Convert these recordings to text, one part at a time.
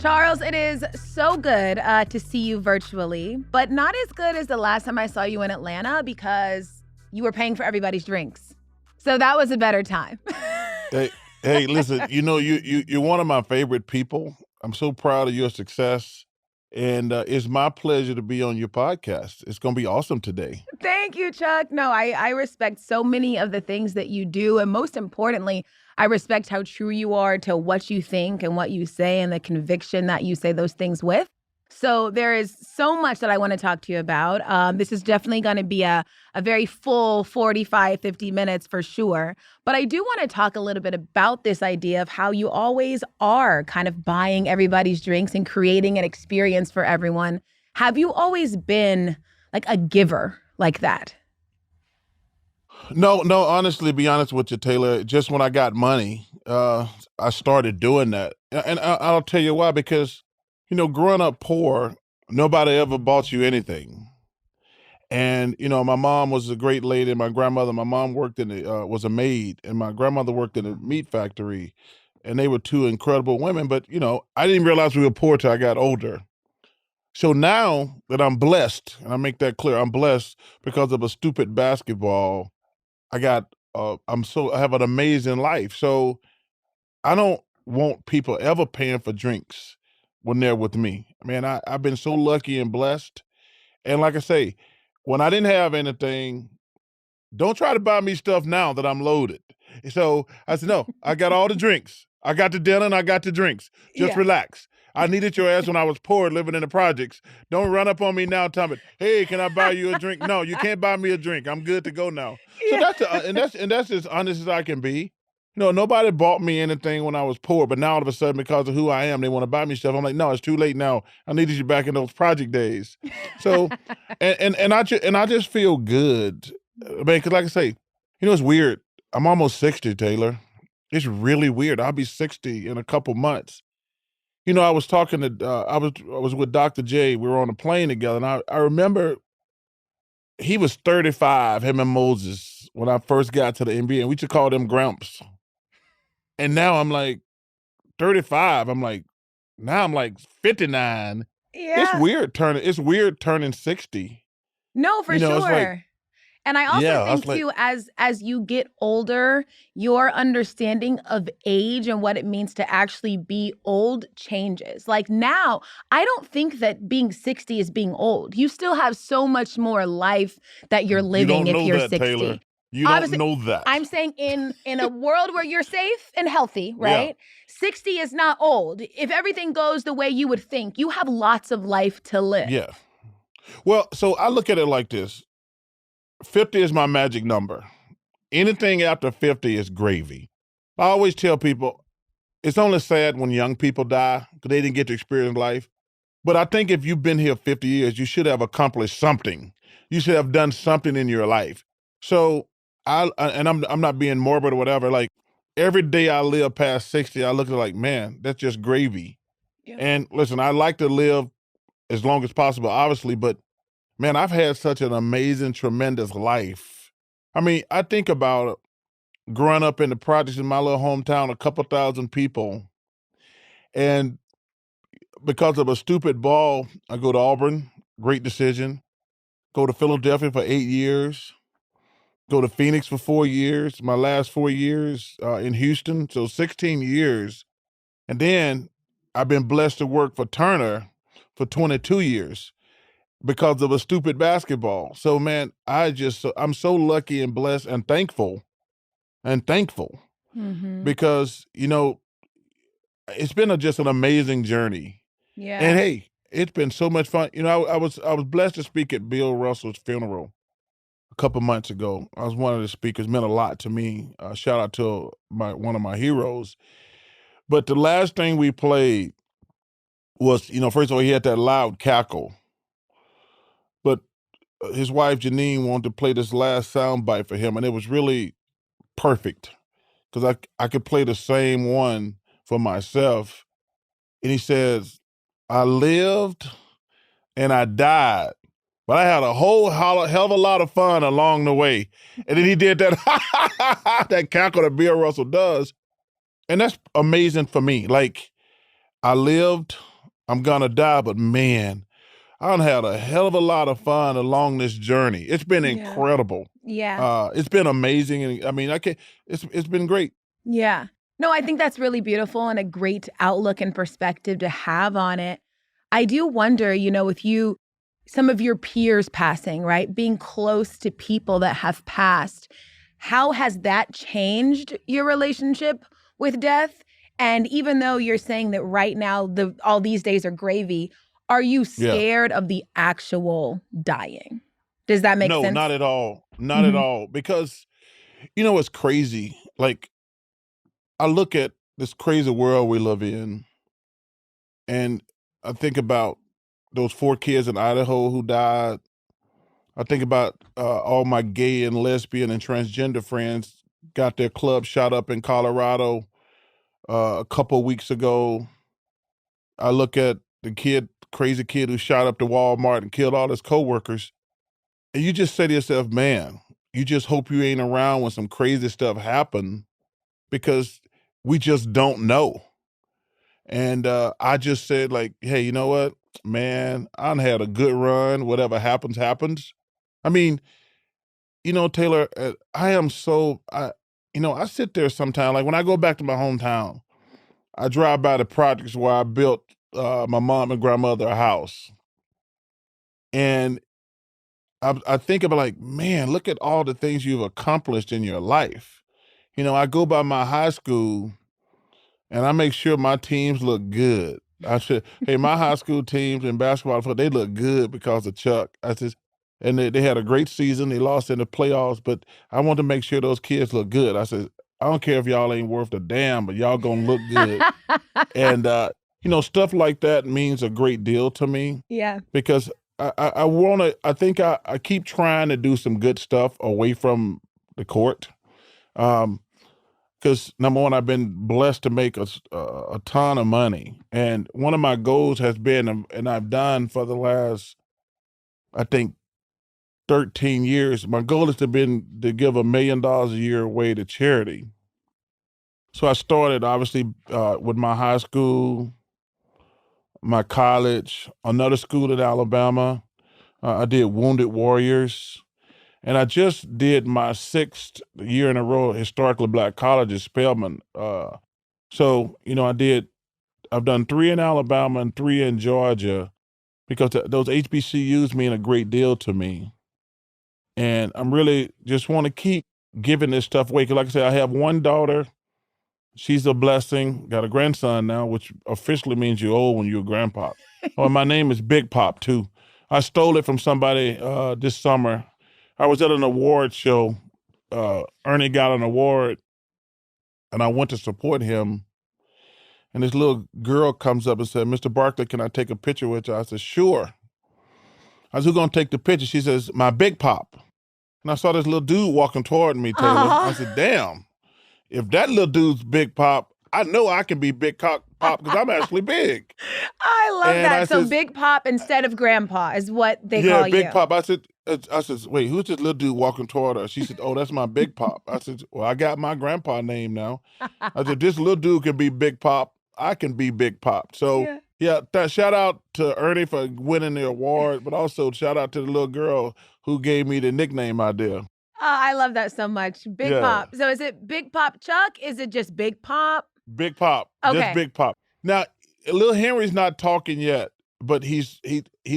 Charles, it is so good to see you virtually, but not as good as the last time I saw you in Atlanta because you were paying for everybody's drinks. So that was a better time. Hey, listen, you're one of my favorite people. I'm so proud of your success, and it's my pleasure to be on your podcast. It's going to be awesome today. Thank you, Chuck. No, I respect so many of the things that you do, and most importantly, I respect how true you are to what you think and what you say and the conviction that you say those things with. So there is so much that I want to talk to you about. This is definitely going to be a very full 45, 50 minutes for sure. But I do want to talk a little bit about this idea of how you always are kind of buying everybody's drinks and creating an experience for everyone. Have you always been like a giver like that? No, honestly, be honest with you, Taylor, just when I got money, I started doing that. And I'll tell you why, because, growing up poor, nobody ever bought you anything. And, my mom was a great lady. My mom worked was a maid, and my grandmother worked in a meat factory. And they were two incredible women. But, I didn't realize we were poor till I got older. So now that I'm blessed, and I make that clear, I'm blessed because of a stupid basketball. I have an amazing life. So I don't want people ever paying for drinks when they're with me. Man, I've been so lucky and blessed. And like I say, when I didn't have anything, don't try to buy me stuff now that I'm loaded. So I said, no, I got all the drinks. I got the dinner and I got the drinks. Just relax. I needed your ass when I was poor living in the projects. Don't run up on me now telling me, hey, can I buy you a drink? No, you can't buy me a drink. I'm good to go now. Yeah. So that's as honest as I can be. Nobody bought me anything when I was poor, but now all of a sudden, because of who I am, they want to buy me stuff. I'm like, no, it's too late now. I needed you back in those project days. So, and I just feel good, man. Because like I say, it's weird. I'm almost 60, Taylor. It's really weird. I'll be 60 in a couple months. I was talking to I was with Dr. J. We were on a plane together, and I remember he was 35, him and Moses, when I first got to the NBA, and we used to call them Gramps. And now I'm like 35. Now I'm like 59. It's Yeah. weird turning 60. No, for It's sure. like, And I also yeah, I think was like, too, as you get older, your understanding of age and what it means to actually be old changes. Like now, I don't think that being 60 is being old. You still have so much more life that you're you living don't if know you're that, 60. Taylor. You Obviously, don't know that. I'm saying in a world where you're safe and healthy, Yeah. right? 60 is not old. If everything goes the way you would think, you have lots of life to live. Yeah. Well, so I look at it like this. 50 is my magic number. Anything after 50 is gravy. I always tell people it's only sad when young people die because they didn't get to experience life. But I think if you've been here 50 years, you should have accomplished something. You should have done something in your life. So I'm not being morbid or whatever. Like every day I live past 60, I look at it like, man, that's just gravy. Yeah. And listen, I like to live as long as possible, obviously, but man, I've had such an amazing, tremendous life. I mean, I think about growing up in the projects in my little hometown, a couple thousand people. And because of a stupid ball, I go to Auburn, great decision. Go to Philadelphia for 8 years. Go to Phoenix for 4 years. My last 4 years in Houston, so 16 years. And then I've been blessed to work for Turner for 22 years because of a stupid basketball. So man, I'm so lucky and blessed and thankful Mm-hmm. because it's been just an amazing journey. Yeah. And hey, it's been so much fun. I was blessed to speak at Bill Russell's funeral a couple months ago. I was one of the speakers, meant a lot to me. Shout out to one of my heroes. But the last thing we played was, first of all, he had that loud cackle. But his wife Janine wanted to play this last sound bite for him, and it was really perfect because I could play the same one for myself. And he says, I lived and I died, but I had a hell of a lot of fun along the way. And then he did that that cackle that Bill Russell does. And that's amazing for me. Like, I lived I'm gonna die, but man, I done had a hell of a lot of fun along this journey. It's been Yeah. incredible. Yeah. It's been amazing, and I mean, I can it's been great. Yeah. No, I think that's really beautiful and a great outlook and perspective to have on it. I do wonder, with some of your peers passing, right? Being close to people that have passed, how has that changed your relationship with death? And even though you're saying that right now all these days are gravy, are you Yeah. scared of the actual dying? Does that make No, sense? not at all. Not at Mhm. all. Because it's crazy. Like, I look at this crazy world we live in, and I think about those 4 kids in Idaho who died. I think about all my gay and lesbian and transgender friends got their club shot up in Colorado a couple weeks ago. I look at the crazy kid who shot up the Walmart and killed all his coworkers. And you just say to yourself, man, you just hope you ain't around when some crazy stuff happen because we just don't know. And I just said, like, hey, you know what, man, I done had a good run. Whatever happens, happens. I mean, Taylor, I sit there sometimes, like when I go back to my hometown, I drive by the projects where I built my mom and grandmother a house. And I think about, like, man, look at all the things you've accomplished in your life. I go by my high school and I make sure my teams look good. Hey, my high school teams in basketball, they look good because of Chuck. And they had a great season. They lost in the playoffs, but I want to make sure those kids look good. I said, I don't care if y'all ain't worth a damn, but y'all gonna look good. And, stuff like that means a great deal to me Yeah. because I keep trying to do some good stuff away from the court. Because number one, I've been blessed to make a ton of money. And one of my goals has been, and I've done for the last, I think, 13 years, my goal is to give $1 million a year away to charity. So I started obviously with my high school, my college, another school in Alabama. I did Wounded Warriors. And I just did my 6th year in a row historically black college at Spelman. I've done 3 in Alabama and 3 in Georgia because those HBCUs mean a great deal to me. And I'm really just want to keep giving this stuff away. Cause like I said, I have one daughter. She's a blessing. Got a grandson now, which officially means you're old when you're a grandpa. Oh, my name is Big Pop too. I stole it from somebody this summer. I was at an award show. Ernie got an award, and I went to support him. And this little girl comes up and said, "Mr. Barkley, can I take a picture with you?" I said, "Sure." I said, "Who's gonna take the picture?" She says, "My Big Pop." And I saw this little dude walking toward me, Taylor. I said, "Damn, if that little dude's Big Pop, I know I can be Big Pop because I'm actually big." I love And that. I So says, Big Pop instead of Grandpa is what they "Yeah, call Big you. Pop." I said, "Wait, who's this little dude walking toward her?" She said, "Oh, that's my Big Pop." I said, "Well, I got my grandpa name now." I said, "This little dude can be Big Pop. I can be Big Pop." So, Yeah. yeah, shout out to Ernie for winning the award, but also shout out to the little girl who gave me the nickname idea. Oh, I love that so much. Big Yeah, Pop. So is it Big Pop Chuck? Is it just Big Pop? Big Pop, just Okay. Big Pop. Now, little Henry's not talking yet, but he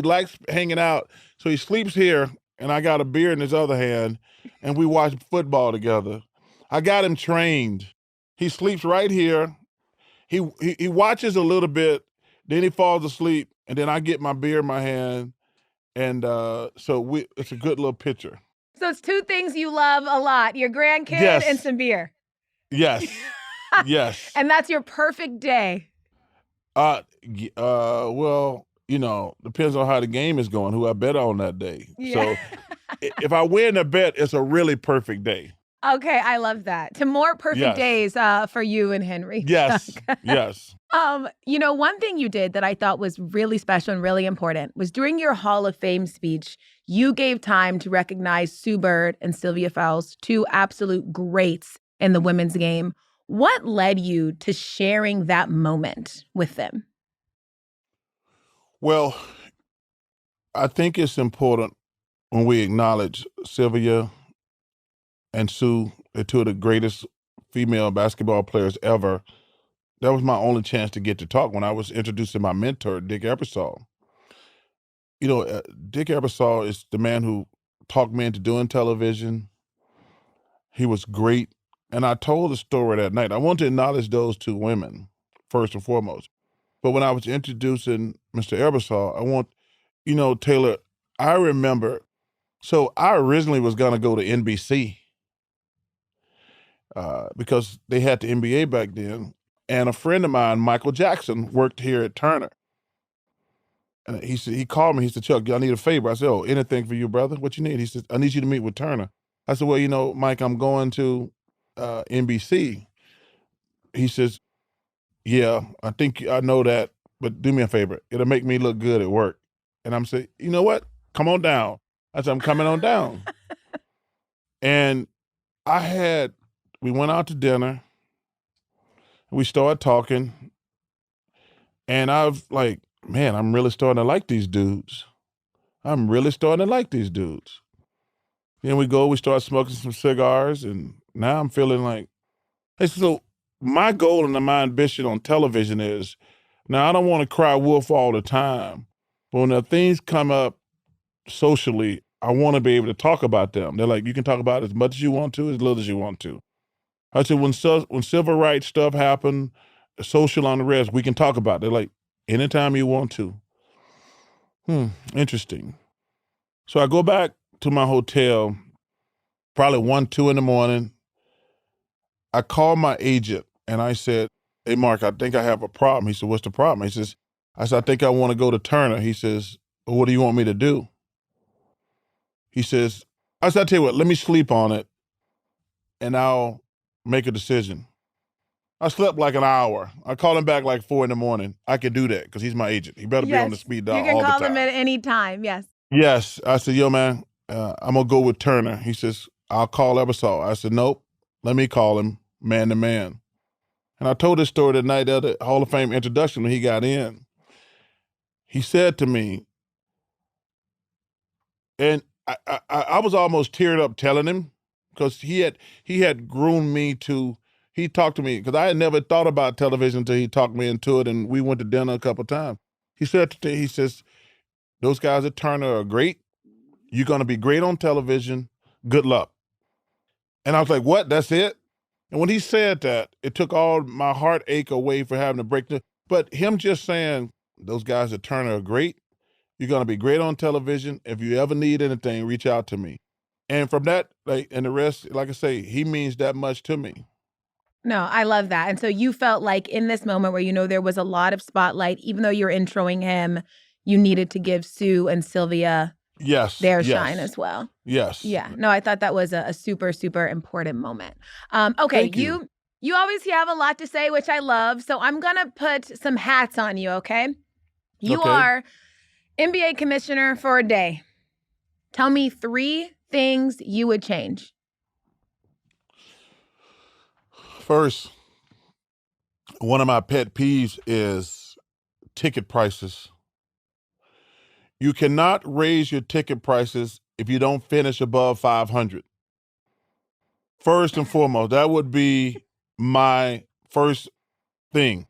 likes hanging out. So he sleeps here, and I got a beer in his other hand, and we watch football together. I got him trained. He sleeps right here. He watches a little bit, then he falls asleep, and then I get my beer in my hand, and it's a good little picture. So it's 2 things you love a lot, your grandkid and Yes, some beer. yes, yes. And that's your perfect day. Well, depends on how the game is going, who I bet on that day. Yeah. So if I win a bet, it's a really perfect day. Okay, I love that. To more perfect Yes, days for you and Henry. yes, yes. One thing you did that I thought was really special and really important was during your Hall of Fame speech, you gave time to recognize Sue Bird and Sylvia Fowles, 2 absolute greats in the women's game. What led you to sharing that moment with them? Well, I think it's important when we acknowledge Sylvia and Sue, they're two of the greatest female basketball players ever. That was my only chance to get to talk when I was introducing my mentor, Dick Ebersol. Dick Ebersol is the man who talked me into doing television. He was great. And I told the story that night. I want to acknowledge those two women, first and foremost. But when I was introducing Mr. Ebersol, Taylor, I remember, so I originally was going to go to NBC because they had the NBA back then. And a friend of mine, Michael Jackson, worked here at Turner. And he called me. He said, Chuck, I need a favor. I said, oh, anything for you, brother? What you need? He said, I need you to meet with Turner. I said, well, Mike, I'm going to NBC. He says, yeah, I think I know that, but do me a favor. It'll make me look good at work. And I'm saying, you know what? Come on down. I said, I'm coming on down. And we went out to dinner. We started talking. And I'm really starting to like these dudes. Then we start smoking some cigars, and now I'm feeling like, hey, so my goal and my ambition on television is, now I don't want to cry wolf all the time, but when the things come up socially, I want to be able to talk about them. They're like, you can talk about it as much as you want to, as little as you want to. I said, when civil rights stuff happened, social unrest, we can talk about it. They're like, anytime you want to. Interesting. So I go back to my hotel, probably 1, 2 in the morning. I called my agent and I said, hey, Mark, I think I have a problem. He said, what's the problem? I said, I think I want to go to Turner. He says, well, what do you want me to do? I said, I'll tell you what, let me sleep on it and I'll make a decision. I slept like an hour. I called him back like 4 in the morning. I could do that because he's my agent. He better be on the speed dial all the time. You can call him at any time, yes. Yes. I said, yo, man, I'm going to go with Turner. He says, I'll call Ebersol. I said, nope, let me call him man to man. And I told this story the night of the Hall of Fame introduction when he got in. He said to me, and I was almost teared up telling him because he had groomed me to, he talked to me because I had never thought about television until he talked me into it, and we went to dinner a couple of times. He said, he says, those guys at Turner are great. You're going to be great on television. Good luck. And I was like, what? That's it? And when he said that, it took all my heartache away for having to break the, but him just saying, those guys at Turner are great. You're going to be great on television. If you ever need anything, reach out to me. And from that, and the rest, like I say, he means that much to me. No, I love that. And so you felt like in this moment where, there was a lot of spotlight, even though you're introing him, you needed to give Sue and Sylvia their shine as well. Yes. Yeah. No, I thought that was a super, super important moment. Okay. Thank you. You always have a lot to say, which I love. So I'm going to put some hats on you, okay? You are NBA commissioner for a day. Tell me 3 things you would change. First, one of my pet peeves is ticket prices. You cannot raise your ticket prices if you don't finish above 500. First and foremost, that would be my first thing.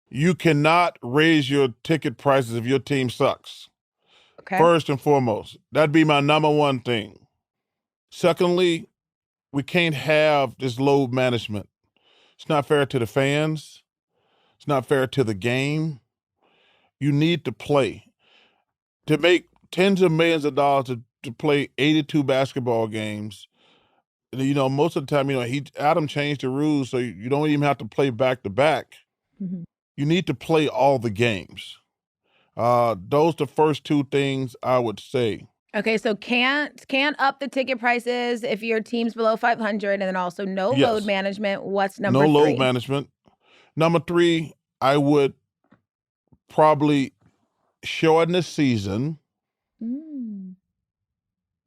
You cannot raise your ticket prices if your team sucks. Okay. First and foremost, that'd be my number one thing. Secondly, we can't have this load management. It's not fair to the fans. It's not fair to the game. You need to play. To make tens of millions of dollars to play 82 basketball games, most of the time, Adam changed the rules so you don't even have to play back to back. Mm-hmm. You need to play all the games. Those are the first 2 things I would say. Okay, so can't up the ticket prices if your team's below 500, and then also no load management. What's number 3? No load management. Number 3, I would probably shorten the season,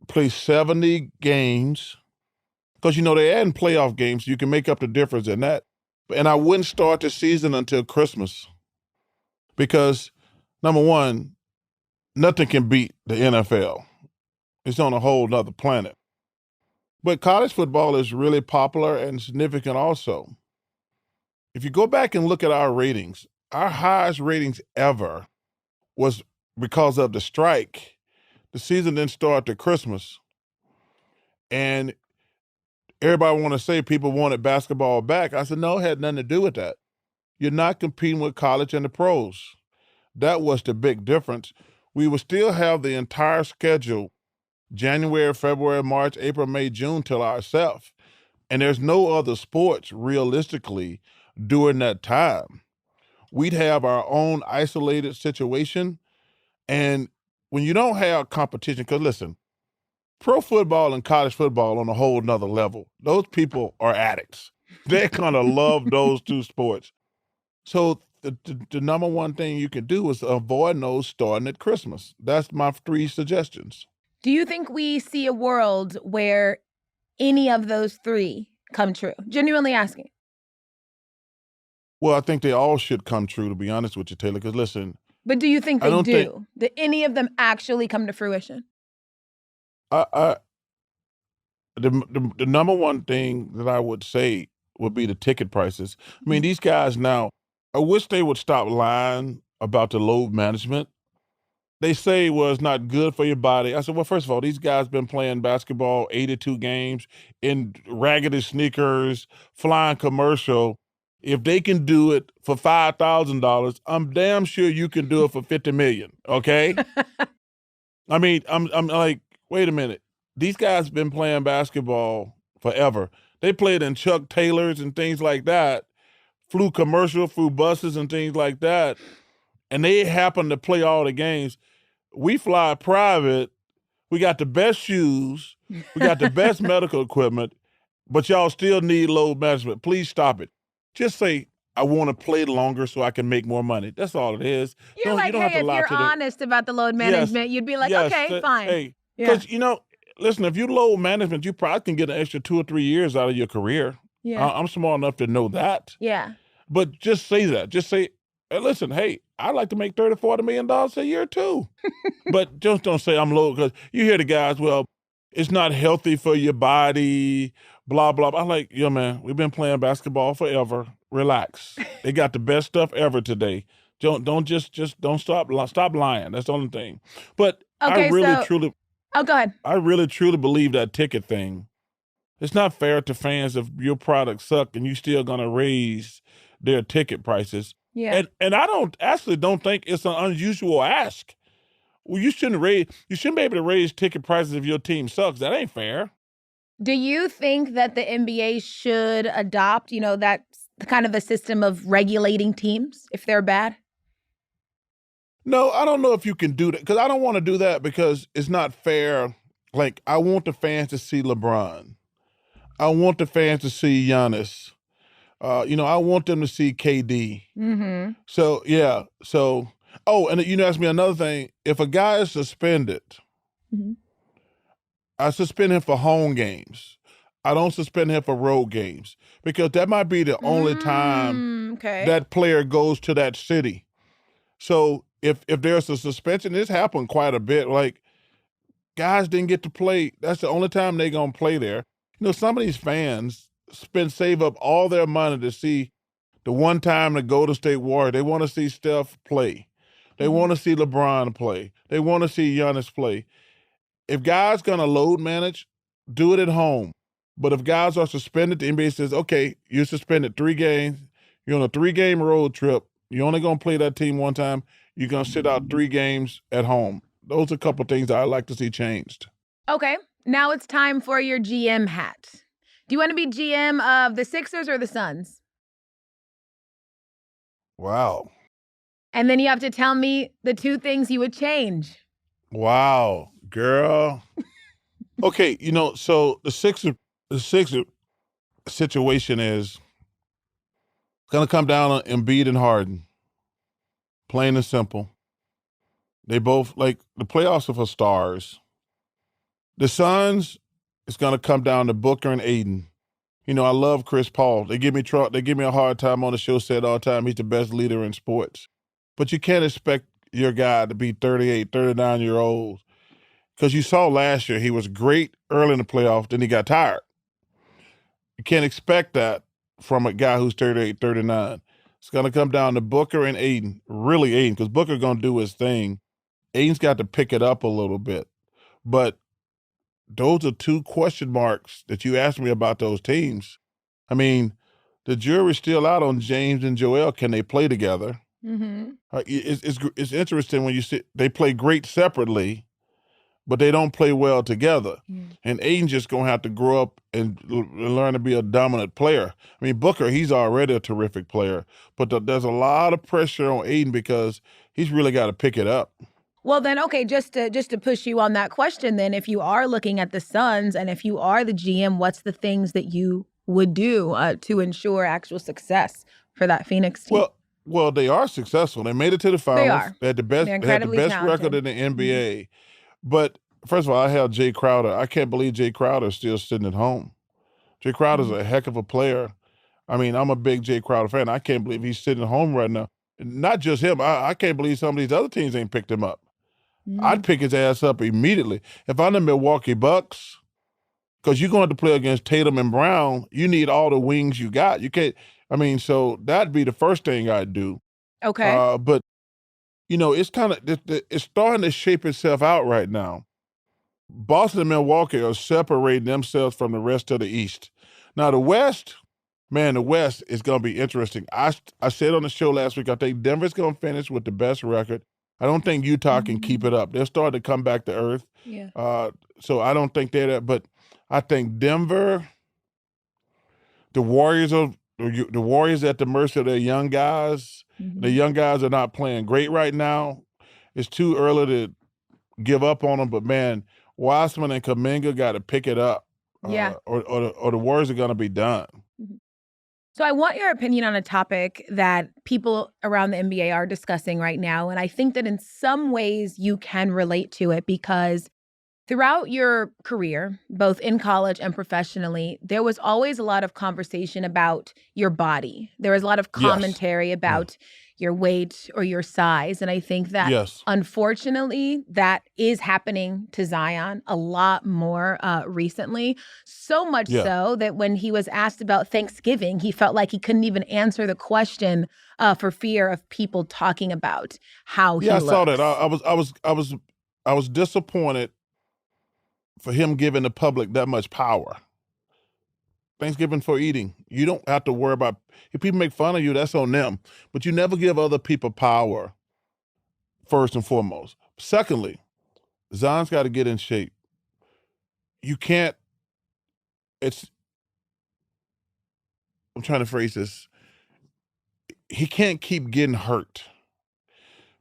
play 70 games, because, they're adding playoff games, so you can make up the difference in that. And I wouldn't start the season until Christmas because, number one, nothing can beat the NFL. It's on a whole nother planet. But college football is really popular and significant also. If you go back and look at our ratings, our highest ratings ever was because of the strike. The season didn't start to Christmas. And everybody want to say people wanted basketball back. I said, no, it had nothing to do with that. You're not competing with college and the pros. That was the big difference. We would still have the entire schedule, January, February, March, April, May, June, till ourselves. And there's no other sports, realistically, during that time. We'd have our own isolated situation. And when you don't have competition, because listen, pro football and college football on a whole nother level, those people are addicts. They kind of love those two sports. So the number one thing you can do is avoid those starting at Christmas. That's my 3 suggestions. Do you think we see a world where any of those 3 come true? Genuinely asking. Well, I think they all should come true, to be honest with you, Taylor, because listen. But do you think they do? That any of them actually come to fruition? The number one thing that I would say would be the ticket prices. I mean, these guys now, I wish they would stop lying about the load management. They say, well, it's not good for your body. I said, well, first of all, these guys been playing basketball 82 games in raggedy sneakers, flying commercial. If they can do it for $5,000, I'm damn sure you can do it for $50 million, okay? I mean, I'm like, wait a minute. These guys been playing basketball forever. They played in Chuck Taylors and things like that, flew commercial, flew buses and things like that, and they happen to play all the games. We fly private. We got the best shoes. We got the best medical equipment, but y'all still need load management. Please stop it. Just say, I want to play longer so I can make more money. That's all it is. You're like, hey, if you're honest about the load management, you'd be like, okay, fine. Hey, because, listen, if you load management, you probably can get an extra 2 or 3 years out of your career. Yeah. I'm smart enough to know that. Yeah. But just say that. Just say, hey, listen, hey, I'd like to make $30, $40 million a year too. But just don't say I'm low, because you hear the guys, well, it's not healthy for your body, blah, blah, blah. I'm like, yo, man, we've been playing basketball forever. Relax. They got the best stuff ever today. Don't stop lying. That's the only thing. But okay, I really truly. Oh, go ahead. I really truly believe that ticket thing. It's not fair to fans if your products suck and you still gonna raise their ticket prices. Yeah. And I don't think it's an unusual ask. Well, you shouldn't be able to raise ticket prices if your team sucks. That ain't fair. Do you think that the NBA should adopt, that kind of a system of regulating teams if they're bad? No, I don't know if you can do that, because I don't want to do that because it's not fair. Like, I want the fans to see LeBron. I want the fans to see Giannis. I want them to see KD. Mm-hmm. So, yeah. So, and you asked me another thing. If a guy is suspended, mm-hmm. I suspend him for home games. I don't suspend him for road games, because that might be the only time that player goes to that city. So if there's a suspension, this happened quite a bit. Like, guys didn't get to play. That's the only time they're going to play there. Some of these fans save up all their money to see the one time the Golden State Warriors. They want to see Steph play. They want to see LeBron play. They want to see Giannis play. If guys going to load manage, do it at home. But if guys are suspended, the NBA says, okay, you're suspended 3 games. You're on a 3-game road trip. You're only going to play that team one time. You're going to sit out 3 games at home. Those are a couple of things that I'd like to see changed. Okay, now it's time for your GM hat. Do you want to be GM of the Sixers or the Suns? Wow. And then you have to tell me the 2 things you would change. Wow, girl. Okay, so the Sixer situation is going to come down on Embiid and Harden. Plain and simple. They both, the playoffs are for stars. The Suns, it's going to come down to Booker and Aiden. I love Chris Paul. They give me a hard time on the show, said all the time, he's the best leader in sports. But you can't expect your guy to be 38, 39-year-olds. Because you saw last year he was great early in the playoffs, then he got tired. You can't expect that from a guy who's 38, 39. It's going to come down to Booker and Aiden, really Aiden, because Booker's going to do his thing. Aiden's got to pick it up a little bit. But those are two question marks that you asked me about those teams. I mean, the jury's still out on James and Joel. Can they play together? Mm-hmm. It's interesting when you see they play great separately, but they don't play well together. And Aiden's just going to have to grow up and learn to be a dominant player. I mean, Booker, he's already a terrific player, but there's a lot of pressure on Aiden because he's really got to pick it up. Well, then, okay, just to push you on that question, then, if you are looking at the Suns and if you are the GM, what's the things that you would do to ensure actual success for that Phoenix team? Well, they are successful. They made it to the finals. They are. They had the best record in the NBA. But first of all, I have Jay Crowder. I can't believe Jay Crowder is still sitting at home. Jay Crowder's a heck of a player. I mean, I'm a big Jay Crowder fan. I can't believe he's sitting at home right now. Not just him. I can't believe some of these other teams ain't picked him up. I'd pick his ass up immediately. If I'm the Milwaukee Bucks, because you're going to play against Tatum and Brown, you need all the wings you got. You can't, so that'd be the first thing I'd do. Okay. But, it's kind of, it's starting to shape itself out right now. Boston and Milwaukee are separating themselves from the rest of the East. Now, the West is going to be interesting. I said on the show last week, I think Denver's going to finish with the best record. I don't think Utah can keep it up. They're starting to come back to earth. Yeah. So I don't think they're that. But I think Denver, the Warriors at the mercy of their young guys. The young guys are not playing great right now. It's too early to give up on them. But, man, Wiseman and Kuminga got to pick it up. Yeah. Or the Warriors are going to be done. So I want your opinion on a topic that people around the NBA are discussing right now. And I think that in some ways you can relate to it because throughout your career, both in college and professionally, there was always a lot of conversation about your body. There was a lot of commentary about your weight or your size. And I think that unfortunately, that is happening to Zion a lot more recently. So much so that when he was asked about Thanksgiving, he felt like he couldn't even answer the question for fear of people talking about how he looks. Yeah, I saw that. I was disappointed for him giving the public that much power. Thanksgiving for eating. You don't have to worry about, if people make fun of you, that's on them. But you never give other people power, first and foremost. Secondly, Zion's got to get in shape. You can't, I'm trying to phrase this. He can't keep getting hurt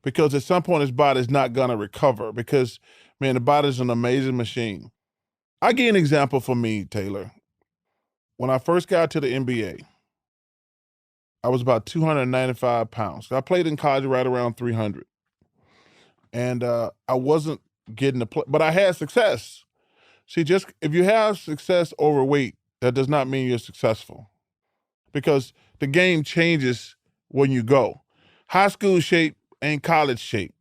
because at some point his body's not going to recover because, man, the body's an amazing machine. I'll give you an example for me, Taylor. When I first got to the NBA, I was about 295 pounds. I played in college right around 300. And I wasn't getting the play, but I had success. See, just if you have success overweight, that does not mean you're successful because the game changes when you go. High school shape ain't college shape.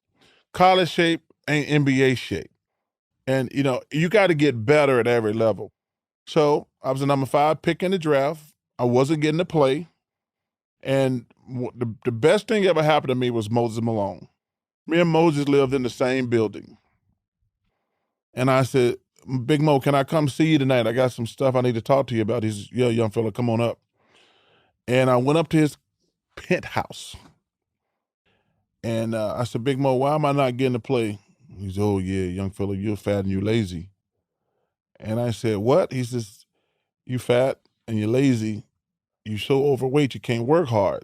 College shape ain't NBA shape. And, you got to get better at every level. So I was a number 5 pick in the draft. I wasn't getting to play. And the best thing ever happened to me was Moses Malone. Me and Moses lived in the same building. And I said, Big Mo, can I come see you tonight? I got some stuff I need to talk to you about. He says, yeah, young fella, come on up. And I went up to his penthouse. And I said, Big Mo, why am I not getting to play? He said, oh, yeah, young fella, you're fat and you're lazy. And I said, what? He says, you fat and you're lazy. You're so overweight you can't work hard.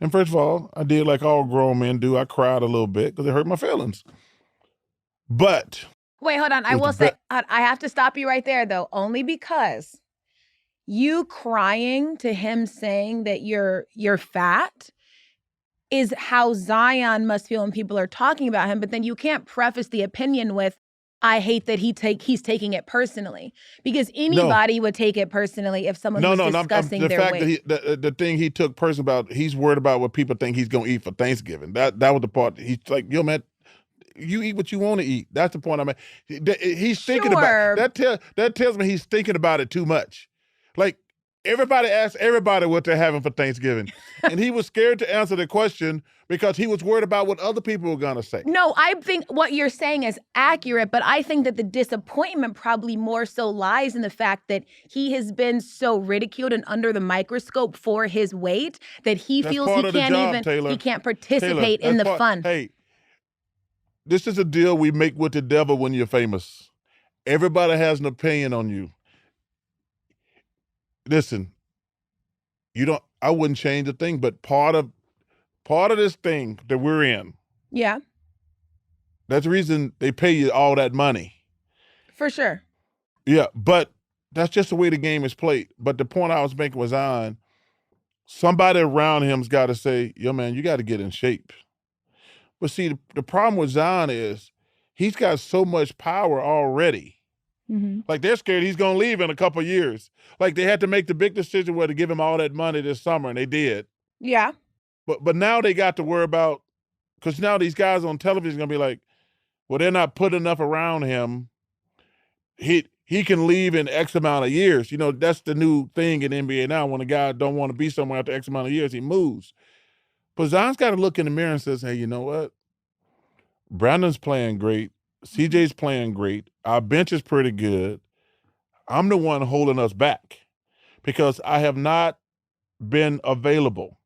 And first of all, I did like all grown men do. I cried a little bit because it hurt my feelings. But wait, hold on. I will say, I have to stop you right there, though, only because you crying to him saying that you're fat is how Zion must feel when people are talking about him. But then you can't preface the opinion with, I hate that he's taking it personally, because anybody would take it personally if someone was discussing the their fact weight. that the thing he took personal about, he's worried about what people think he's gonna eat for Thanksgiving. That was the part. He's like, yo, man, you eat what you want to eat. That's the point I'm at. He's thinking about that tells me he's thinking about it too much. Like, everybody asks everybody what they're having for Thanksgiving. And he was scared to answer the question because he was worried about what other people were going to say. No, I think what you're saying is accurate, but I think that the disappointment probably more so lies in the fact that he has been so ridiculed and under the microscope for his weight that he feels he can't participate in the fun. Hey, this is a deal we make with the devil when you're famous. Everybody has an opinion on you. Listen, I wouldn't change a thing, but part of this thing that we're in. Yeah. That's the reason they pay you all that money. For sure. Yeah, but that's just the way the game is played. But the point I was making was somebody around him's got to say, yo, man, you got to get in shape. But see, the problem with Zion is he's got so much power already. Mm-hmm. Like, they're scared he's going to leave in a couple of years. Like, they had to make the big decision whether to give him all that money this summer, and they did. Yeah. But now they got to worry about, because now these guys on television are going to be like, well, they're not putting enough around him. He can leave in X amount of years. You know, that's the new thing in NBA now. When a guy don't want to be somewhere after X amount of years, he moves. But Zion's got to look in the mirror and says, hey, you know what? Brandon's playing great. CJ's playing great. Our bench is pretty good. I'm the one holding us back because I have not been available.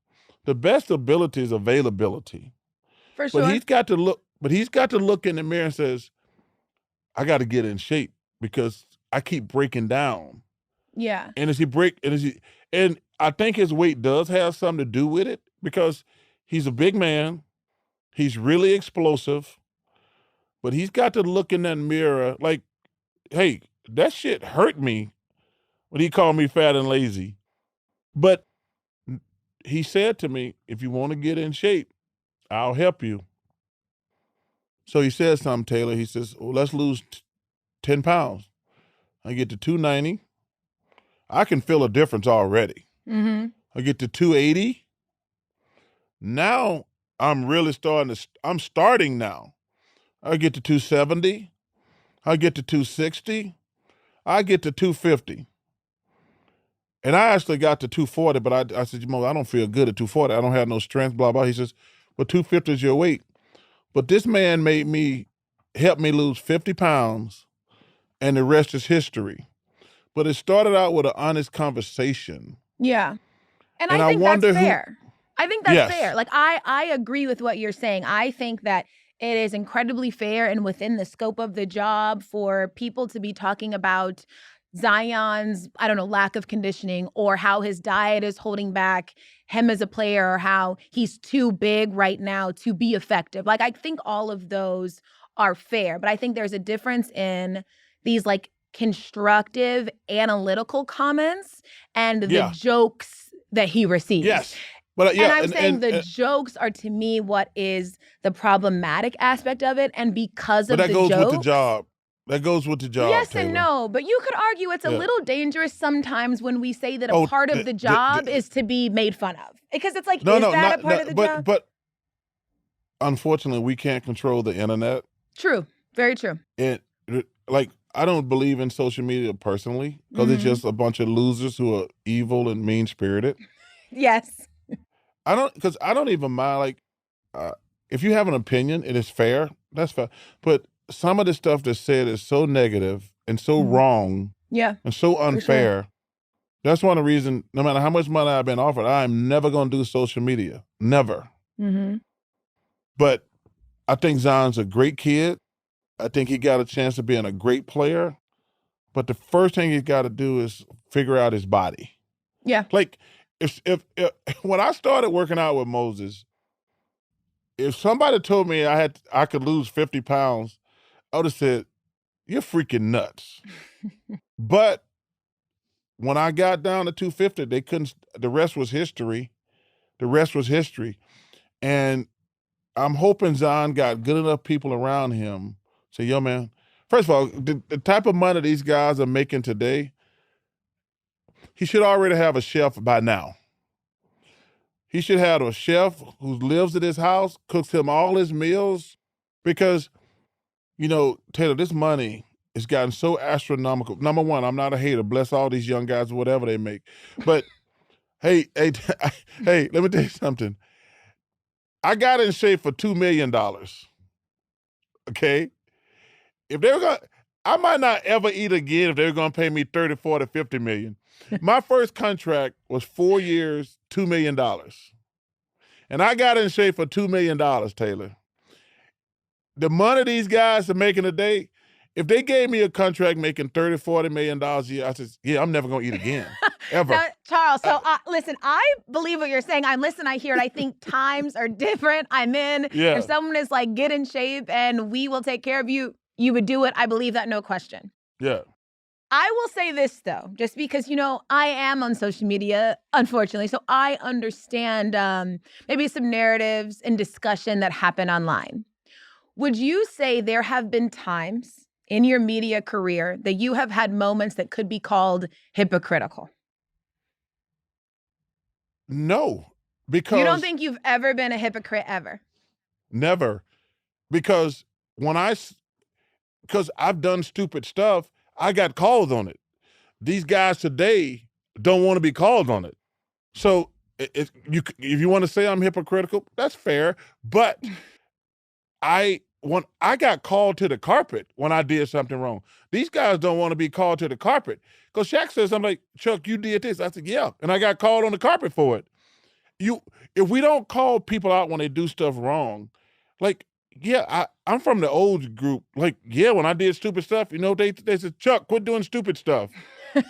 The best ability is availability. For sure. But he's got to look in the mirror and says, I got to get in shape because I keep breaking down. Yeah. And and I think his weight does have something to do with it because he's a big man. He's really explosive. But he's got to look in that mirror like, hey, that shit hurt me when he called me fat and lazy. But he said to me, if you want to get in shape, I'll help you. So he said something, Taylor. He says, well, let's lose 10 pounds. I get to 290. I can feel a difference already. Mm-hmm. I get to 280. Now I'm really I'm starting now. I get to 270. I get to 260. I get to 250. And I actually got to 240, but I said, I don't feel good at 240. I don't have no strength, blah, blah. He says, well, 250 is your weight. But this man help me lose 50 pounds, and the rest is history. But it started out with an honest conversation. Yeah. And I think that's fair. I think that's fair. Like, I agree with what you're saying. I think that it is incredibly fair and within the scope of the job for people to be talking about Zion's, lack of conditioning or how his diet is holding back him as a player or how he's too big right now to be effective. Like, I think all of those are fair, but I think there's a difference in these like constructive analytical comments and the jokes that he receives. Yes. But, and I'm saying the jokes are, to me, what is the problematic aspect of it. And because of the jokes. But that goes with the job. That goes with the job, Yes Taylor. and no. But you could argue it's a little dangerous sometimes when we say that a part of the job is to be made fun of. Because it's like, is that a part of the job? But unfortunately, we can't control the internet. True. Very true. And, like, I don't believe in social media personally because it's just a bunch of losers who are evil and mean-spirited. Yes. I don't even mind, like, if you have an opinion and it's fair, that's fair. But some of the stuff that's said is so negative and so wrong and so unfair. Sure. That's one of the reasons, no matter how much money I've been offered, I'm never going to do social media. Never. Mm-hmm. But I think Zion's a great kid. I think he got a chance of being a great player. But the first thing he's got to do is figure out his body. Yeah. Like, if when I started working out with Moses, if somebody told me I could lose 50 pounds, I would have said, you're freaking nuts. But when I got down to 250, the rest was history. The rest was history. And I'm hoping Zion got good enough people around him say, yo, man, First of all, the type of money these guys are making today, he should already have a chef by now. He should have a chef who lives at his house, cooks him all his meals, because, Taylor, this money has gotten so astronomical. Number one, I'm not a hater. Bless all these young guys, whatever they make. But hey, hey, let me tell you something. I got in shape for $2 million. Okay? If they were going to, I might not ever eat again if they were going to pay me 30, 40, 50 million. My first contract was 4 years, $2 million. And I got in shape for $2 million, Taylor. The money these guys are making today, if they gave me a contract making $30, $40 million a year, I said, yeah, I'm never going to eat again, ever. Now, Charles, so listen, I believe what you're saying. I hear it. I think times are different. I'm in. Yeah. If someone is like, get in shape and we will take care of you, you would do it. I believe that, no question. Yeah. I will say this, though, just because, I am on social media, unfortunately, so I understand maybe some narratives and discussion that happen online. Would you say there have been times in your media career that you have had moments that could be called hypocritical? No, because... You don't think you've ever been a hypocrite, ever? Never. Because because I've done stupid stuff, I got called on it. These guys today don't want to be called on it. So if you want to say I'm hypocritical, that's fair. But when I got called to the carpet when I did something wrong. These guys don't want to be called to the carpet. Because Shaq says, I'm like, Chuck, you did this. I said, yeah. And I got called on the carpet for it. If we don't call people out when they do stuff wrong, like, yeah, I'm from the old group. Like, yeah, when I did stupid stuff, they said, Chuck, quit doing stupid stuff.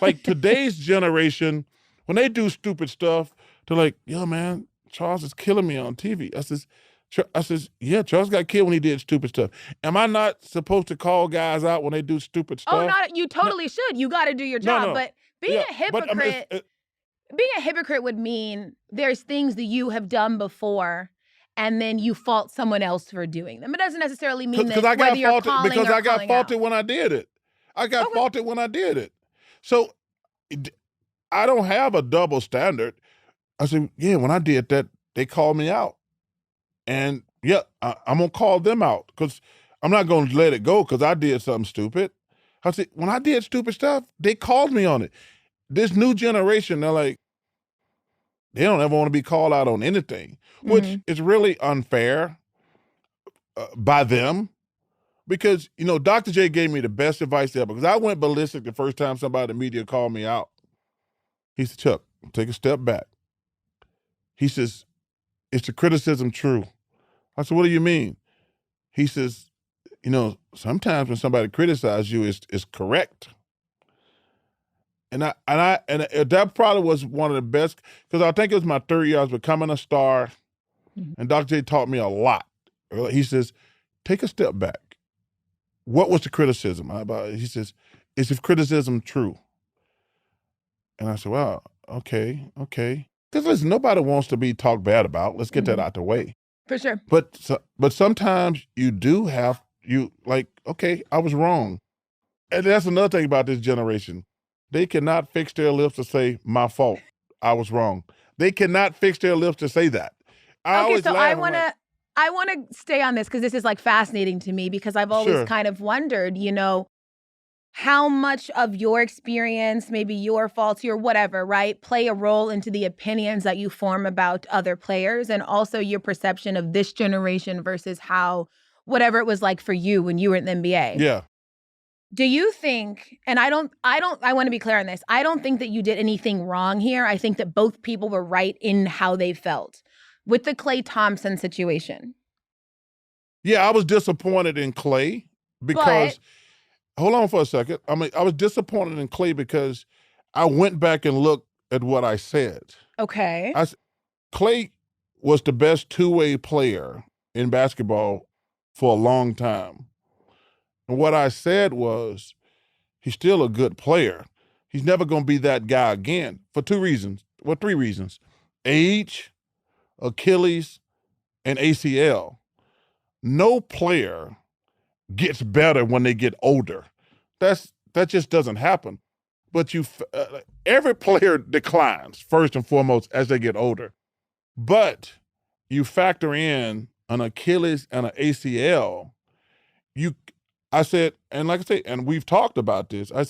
Like today's generation, when they do stupid stuff, they're like, yo, man, Charles is killing me on TV. I says, yeah, Charles got killed when he did stupid stuff. Am I not supposed to call guys out when they do stupid stuff? Oh, you totally should. You got to do your job. No. But being a hypocrite, being a hypocrite would mean there's things that you have done before, and then you fault someone else for doing them. It doesn't necessarily mean that whether you're calling because I got faulted out. when I did it. I got faulted when I did it. So I don't have a double standard. I said, yeah, when I did that, they called me out. And yeah, I'm going to call them out because I'm not going to let it go because I did something stupid. I said, when I did stupid stuff, they called me on it. This new generation, they're like, they don't ever want to be called out on anything, which is really unfair by them. Because, Dr. J gave me the best advice ever because I went ballistic the first time somebody in the media called me out. He said, Chuck, take a step back. He says, is the criticism true? I said, what do you mean? He says, sometimes when somebody criticizes you, it's correct. And that probably was one of the best, because I think it was my third year, I was becoming a star, and Dr. J taught me a lot. He says, take a step back. What was the criticism? He says, is the criticism true? And I said, well, okay. Because listen, nobody wants to be talked bad about. Let's get that out the way. For sure. But sometimes you do have, okay, I was wrong. And that's another thing about this generation. They cannot fix their lips to say, my fault, I was wrong. They cannot fix their lips to say that. I want to stay on this because this is fascinating to me because I've always kind of wondered, how much of your experience, maybe your faults, your whatever, right, play a role into the opinions that you form about other players and also your perception of this generation versus whatever it was like for you when you were in the NBA. Yeah. Do you think, and I want to be clear on this, I don't think that you did anything wrong here. I think that both people were right in how they felt with the Klay Thompson situation. Yeah, I was disappointed in Klay because, hold on for a second. I was disappointed in Klay because I went back and looked at what I said. Okay. Klay was the best two-way player in basketball for a long time. And what I said was, he's still a good player. He's never going to be that guy again for three reasons. Age, Achilles, and ACL. No player gets better when they get older. That just doesn't happen. But every player declines first and foremost as they get older. But you factor in an Achilles and an ACL. I said, and like I say, and we've talked about this. I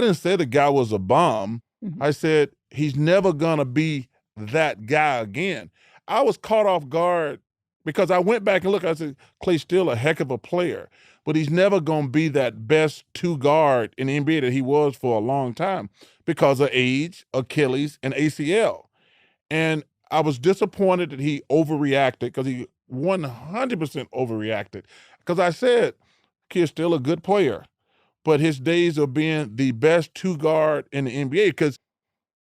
didn't say the guy was a bum. Mhm. I said he's never gonna be that guy again. I was caught off guard because I went back and looked. I said Klay's still a heck of a player, but he's never gonna be that best two guard in the NBA that he was for a long time because of age, Achilles, and ACL. And I was disappointed that he overreacted because he 100% overreacted. Because I said, kid's still a good player, but his days of being the best two guard in the NBA. Because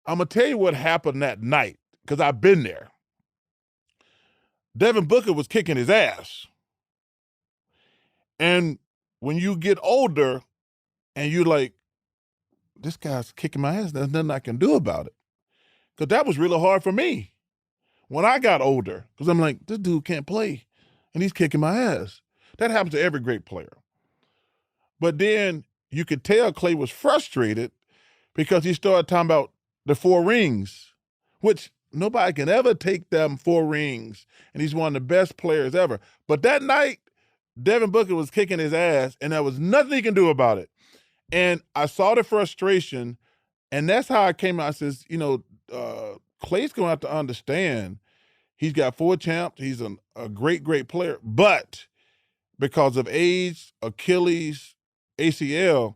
I'm going to tell you what happened that night, because I've been there. Devin Booker was kicking his ass. And when you get older and you're like, this guy's kicking my ass, there's nothing I can do about it. Because that was really hard for me when I got older, because I'm like, this dude can't play, and he's kicking my ass. That happens to every great player. But then you could tell Klay was frustrated because he started talking about the 4 rings, which nobody can ever take them 4 rings, and he's one of the best players ever. But that night, Devin Booker was kicking his ass, and there was nothing he can do about it. And I saw the frustration, and that's how I came out. I says, Klay's going to have to understand he's got 4 champs. He's a great, great player. But because of age, Achilles, ACL,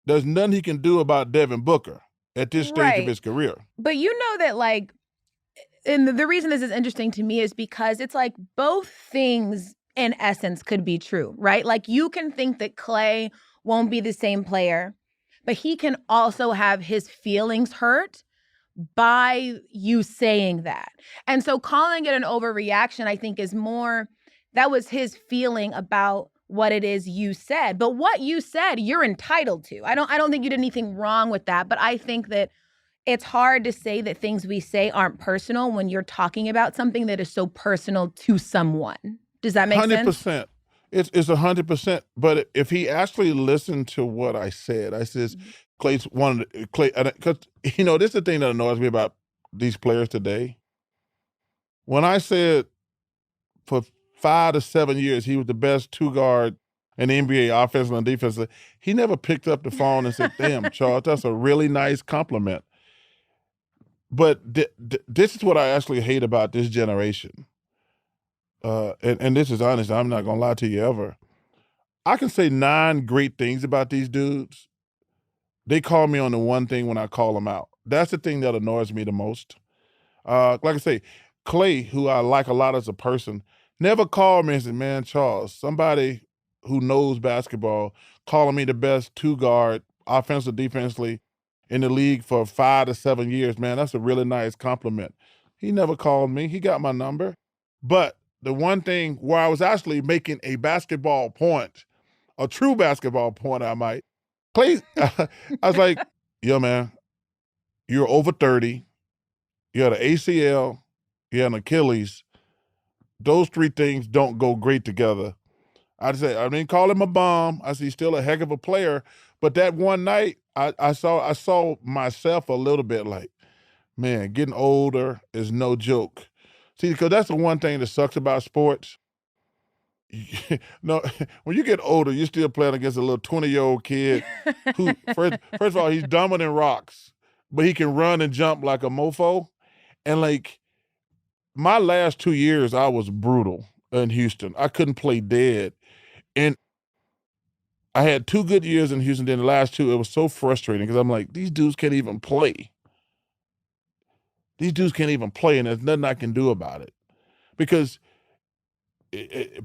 there's nothing he can do about Devin Booker at this stage of his career. But you know that, like, and the reason this is interesting to me is because it's like both things in essence could be true, right? Like you can think that Klay won't be the same player, but he can also have his feelings hurt by you saying that. And so calling it an overreaction, I think, is more, that was his feeling about what it is you said. But what you said, you're entitled to. I don't think you did anything wrong with that, but I think that it's hard to say that things we say aren't personal when you're talking about something that is so personal to someone. Does that make 100%. sense? It's 100%. But if he actually listened to what I said, I says, Klay's one of the, Klay, because, this is the thing that annoys me about these players today. When I said for 5 to 7 years he was the best two guard in the NBA, offensively and defensively, he never picked up the phone and said, damn, Charles, that's a really nice compliment. But this is what I actually hate about this generation. And this is honest, I'm not going to lie to you ever. I can say 9 great things about these dudes. They call me on the one thing when I call them out. That's the thing that annoys me the most. Like I say, Klay, who I like a lot as a person, never called me and said, man, Charles, somebody who knows basketball calling me the best two guard, offensively, defensively, in the league for 5 to 7 years, man, that's a really nice compliment. He never called me. He got my number. But the one thing where I was actually making a basketball point, a true basketball point, Klay, I was like, yo, man, you're over 30. You had an ACL. You had an Achilles. Those 3 things don't go great together. I didn't call him a bum. I said he's still a heck of a player. But that one night, I saw myself a little bit like, man, getting older is no joke. See, because that's the one thing that sucks about sports. No, when you get older, you're still playing against a little 20-year-old kid who, first of all, he's dumber than rocks, but he can run and jump like a mofo. And like my last 2 years, I was brutal in Houston. I couldn't play dead. And I had 2 good years in Houston. Then the last 2, it was so frustrating because I'm like, these dudes can't even play. These dudes can't even play, and there's nothing I can do about it. Because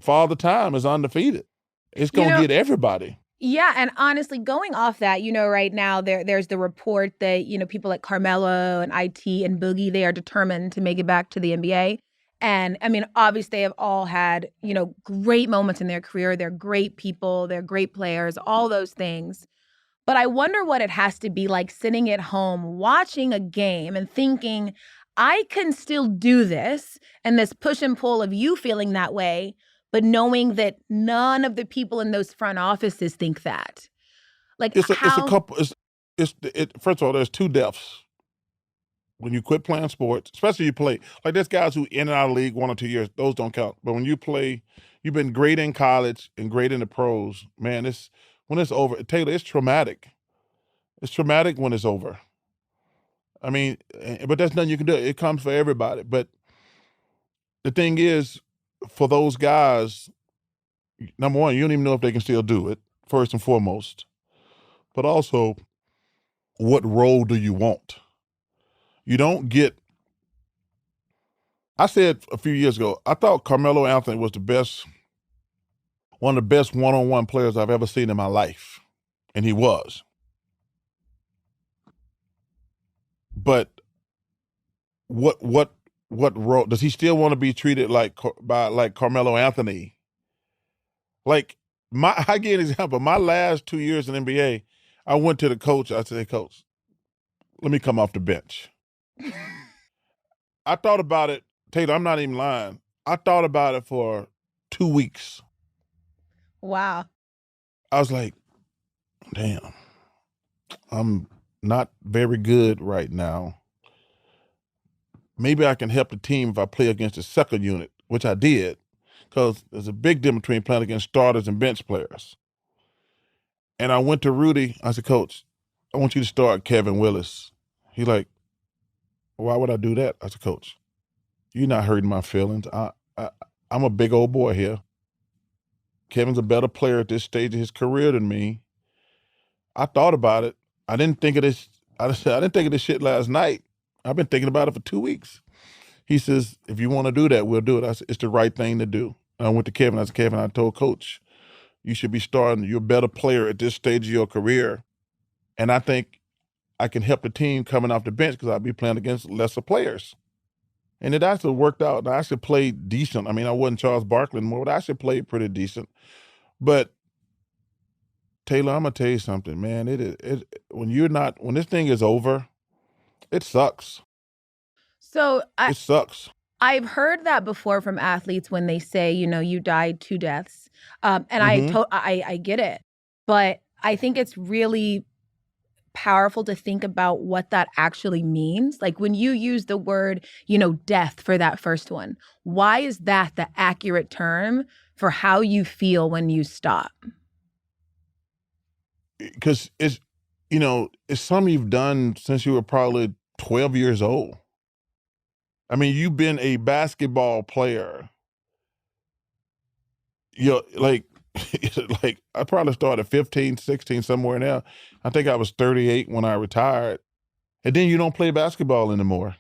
Father Time is undefeated. It's going to get everybody. Yeah, and honestly, going off that, right now there's the report that, people like Carmelo and IT and Boogie, they are determined to make it back to the NBA. And I mean, obviously they have all had, great moments in their career. They're great people, they're great players, all those things. But I wonder what it has to be like sitting at home, watching a game and thinking, I can still do this, and this push and pull of you feeling that way, but knowing that none of the people in those front offices think that. Like It's a how couple. First of all, there's two deaths when you quit playing sports, especially you play. Like there's guys who in and out of the league 1 or 2 years, those don't count. But when you play, you've been great in college and great in the pros. Man, when it's over, Taylor, it's traumatic. It's traumatic when it's over. I mean, but there's nothing you can do. It comes for everybody. But the thing is, for those guys, number one, you don't even know if they can still do it, first and foremost. But also, what role do you want? You don't get. I said a few years ago, I thought Carmelo Anthony was one of the best one-on-one players I've ever seen in my life. And he was. But what role does he still want to be treated like Carmelo Anthony? Like I give an example. My last 2 years in NBA, I went to the coach. I said, "Hey, coach, let me come off the bench." I thought about it, Taylor. I'm not even lying. I thought about it for 2 weeks. wow. I was like, "Damn, I'm not very good right now. Maybe I can help the team if I play against the second unit," which I did, because there's a big difference between playing against starters and bench players. And I went to Rudy. I said, "Coach, I want you to start Kevin Willis." He like, "Why would I do that?" I said, "Coach, you're not hurting my feelings. I'm a big old boy here. Kevin's a better player at this stage of his career than me." I thought about it. I didn't think of this. I didn't think of this shit last night. I've been thinking about it for 2 weeks. He says, "If you want to do that, we'll do it." I said, "It's the right thing to do." And I went to Kevin. I said, "Kevin, I told Coach, you should be starting. You're a better player at this stage of your career. And I think I can help the team coming off the bench because I'll be playing against lesser players." And it actually worked out. I actually played decent. I mean, I wasn't Charles Barkley anymore, but I actually played pretty decent. But Taylor, I'm gonna tell you something, man. When this thing is over, it sucks. So It sucks. I've heard that before from athletes when they say, you died 2 deaths. And Mm-hmm. I get it. But I think it's really powerful to think about what that actually means. Like when you use the word, death for that first one, why is that the accurate term for how you feel when you stop? Because it's something you've done since you were probably 12 years old. I mean, you've been a basketball player. Like, like I probably started 15, 16, somewhere in there. I think I was 38 when I retired. And then you don't play basketball anymore.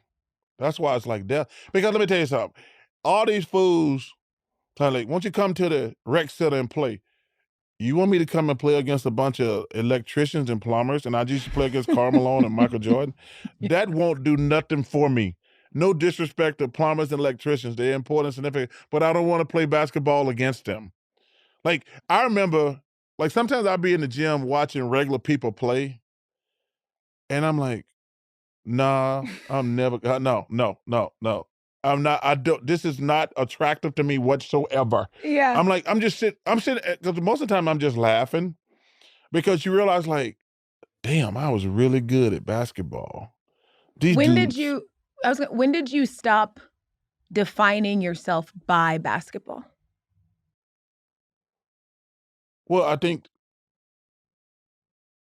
That's why it's like death. Because let me tell you something. All these fools, like, once you come to the rec center and play, you want me to come and play against a bunch of electricians and plumbers, and I used to play against Carmelo and Michael Jordan? That won't do nothing for me. No disrespect to plumbers and electricians. They're important and significant, but I don't want to play basketball against them. Like, I remember, like, sometimes I'd be in the gym watching regular people play, and I'm like, nah, I'm never, no, no, no, no. This is not attractive to me whatsoever. Yeah. I'm like, I'm sitting, because most of the time I'm just laughing because you realize, like, damn, I was really good at basketball. These When did dudes, you when did you stop defining yourself by basketball? well, I think,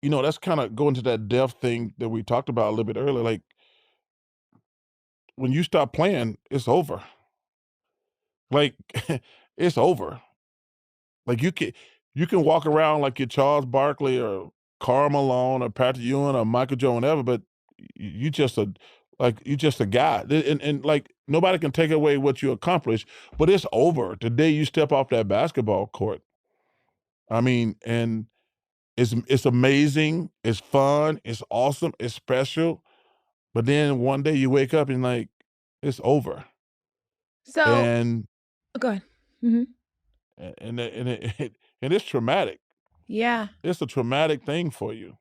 that's kind of going to that depth thing that we talked about a little bit earlier. Like, when you stop playing, it's over. Like, it's over. Like you can walk around like you're Charles Barkley or Karl Malone or Patrick Ewing or Michael Jordan, whatever, but you just a guy. And like nobody can take away what you accomplished, but it's over. The day you step off that basketball court. I mean, and it's amazing, it's fun, it's awesome, it's special. But then one day you wake up and like it's over. So And go ahead. Mhm. and it's traumatic. Yeah. It's a traumatic thing for you.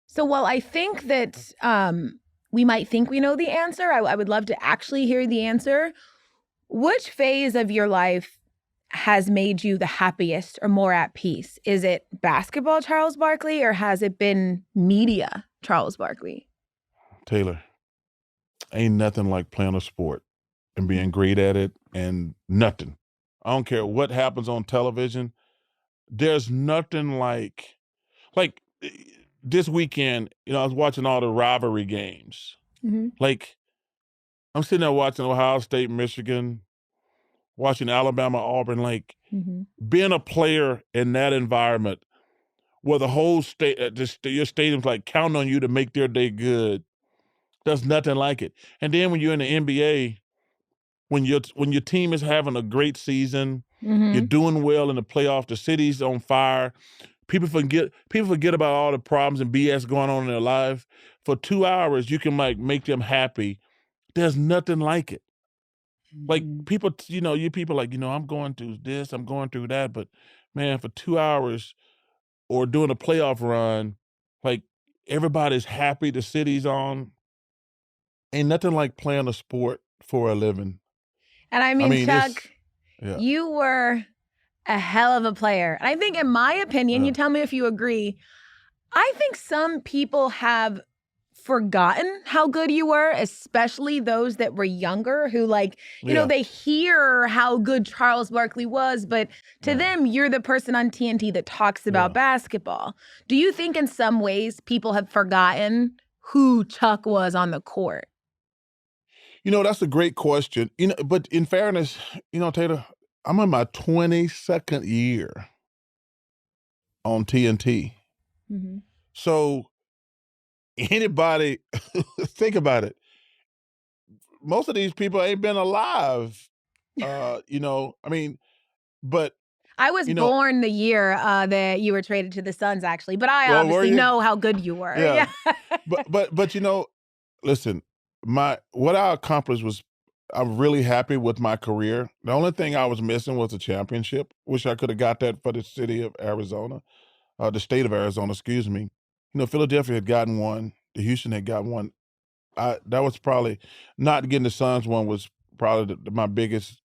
So while I think that we might think we know the answer, I would love to actually hear the answer. Which phase of your life has made you the happiest or more at peace? Is it basketball Charles Barkley, or has it been media Charles Barkley? Taylor, ain't nothing like playing a sport and being great at it, and nothing. I don't care what happens on television. There's nothing like this weekend, I was watching all the rivalry games. Mm-hmm. Like, I'm sitting there watching Ohio State, Michigan, watching Alabama, Auburn. Like, being a player in that environment where the whole state, your stadium's like counting on you to make their day good. There's nothing like it. And then when you're in the NBA, when your team is having a great season, you're doing well in the playoff, the city's on fire. People forget about all the problems and BS going on in their life. For 2 hours, you can make them happy. There's nothing like it. Like people, you people like, I'm going through this, I'm going through that, but man, for 2 hours or doing a playoff run, like everybody's happy, the city's on. Ain't nothing like playing a sport for a living. And I mean, Chuck, yeah. you were a hell of a player. And I think, in my opinion, you tell me if you agree, I think some people have forgotten how good you were, especially those that were younger who they hear how good Charles Barkley was, but to them, you're the person on TNT that talks about basketball. Do you think in some ways people have forgotten who Chuck was on the court? That's a great question. But in fairness, Taylor, I'm in my 22nd year on TNT. So anybody, think about it. Most of these people ain't been alive. But I was born the year that you were traded to the Suns, actually, but I obviously know how good you were. Yeah. but listen, what I accomplished was, I'm really happy with my career. The only thing I was missing was a championship. Wish I could have got that for the city of Arizona, the state of Arizona, excuse me. Philadelphia had gotten one. Houston had got one. That was probably, not getting the Suns one was probably my biggest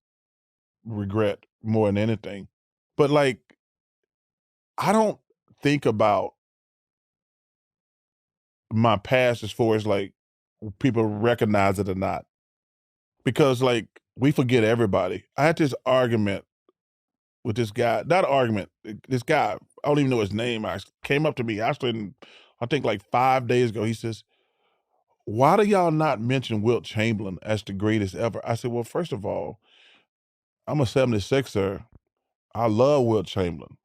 regret more than anything. But I don't think about my past as far as people recognize it or not. Because we forget everybody. I had this argument with this guy, not an argument, this guy, I don't even know his name, came up to me actually, I think 5 days ago. He says, "Why do y'all not mention Wilt Chamberlain as the greatest ever?" I said, well, first of all, I'm a 76er. I love Wilt Chamberlain.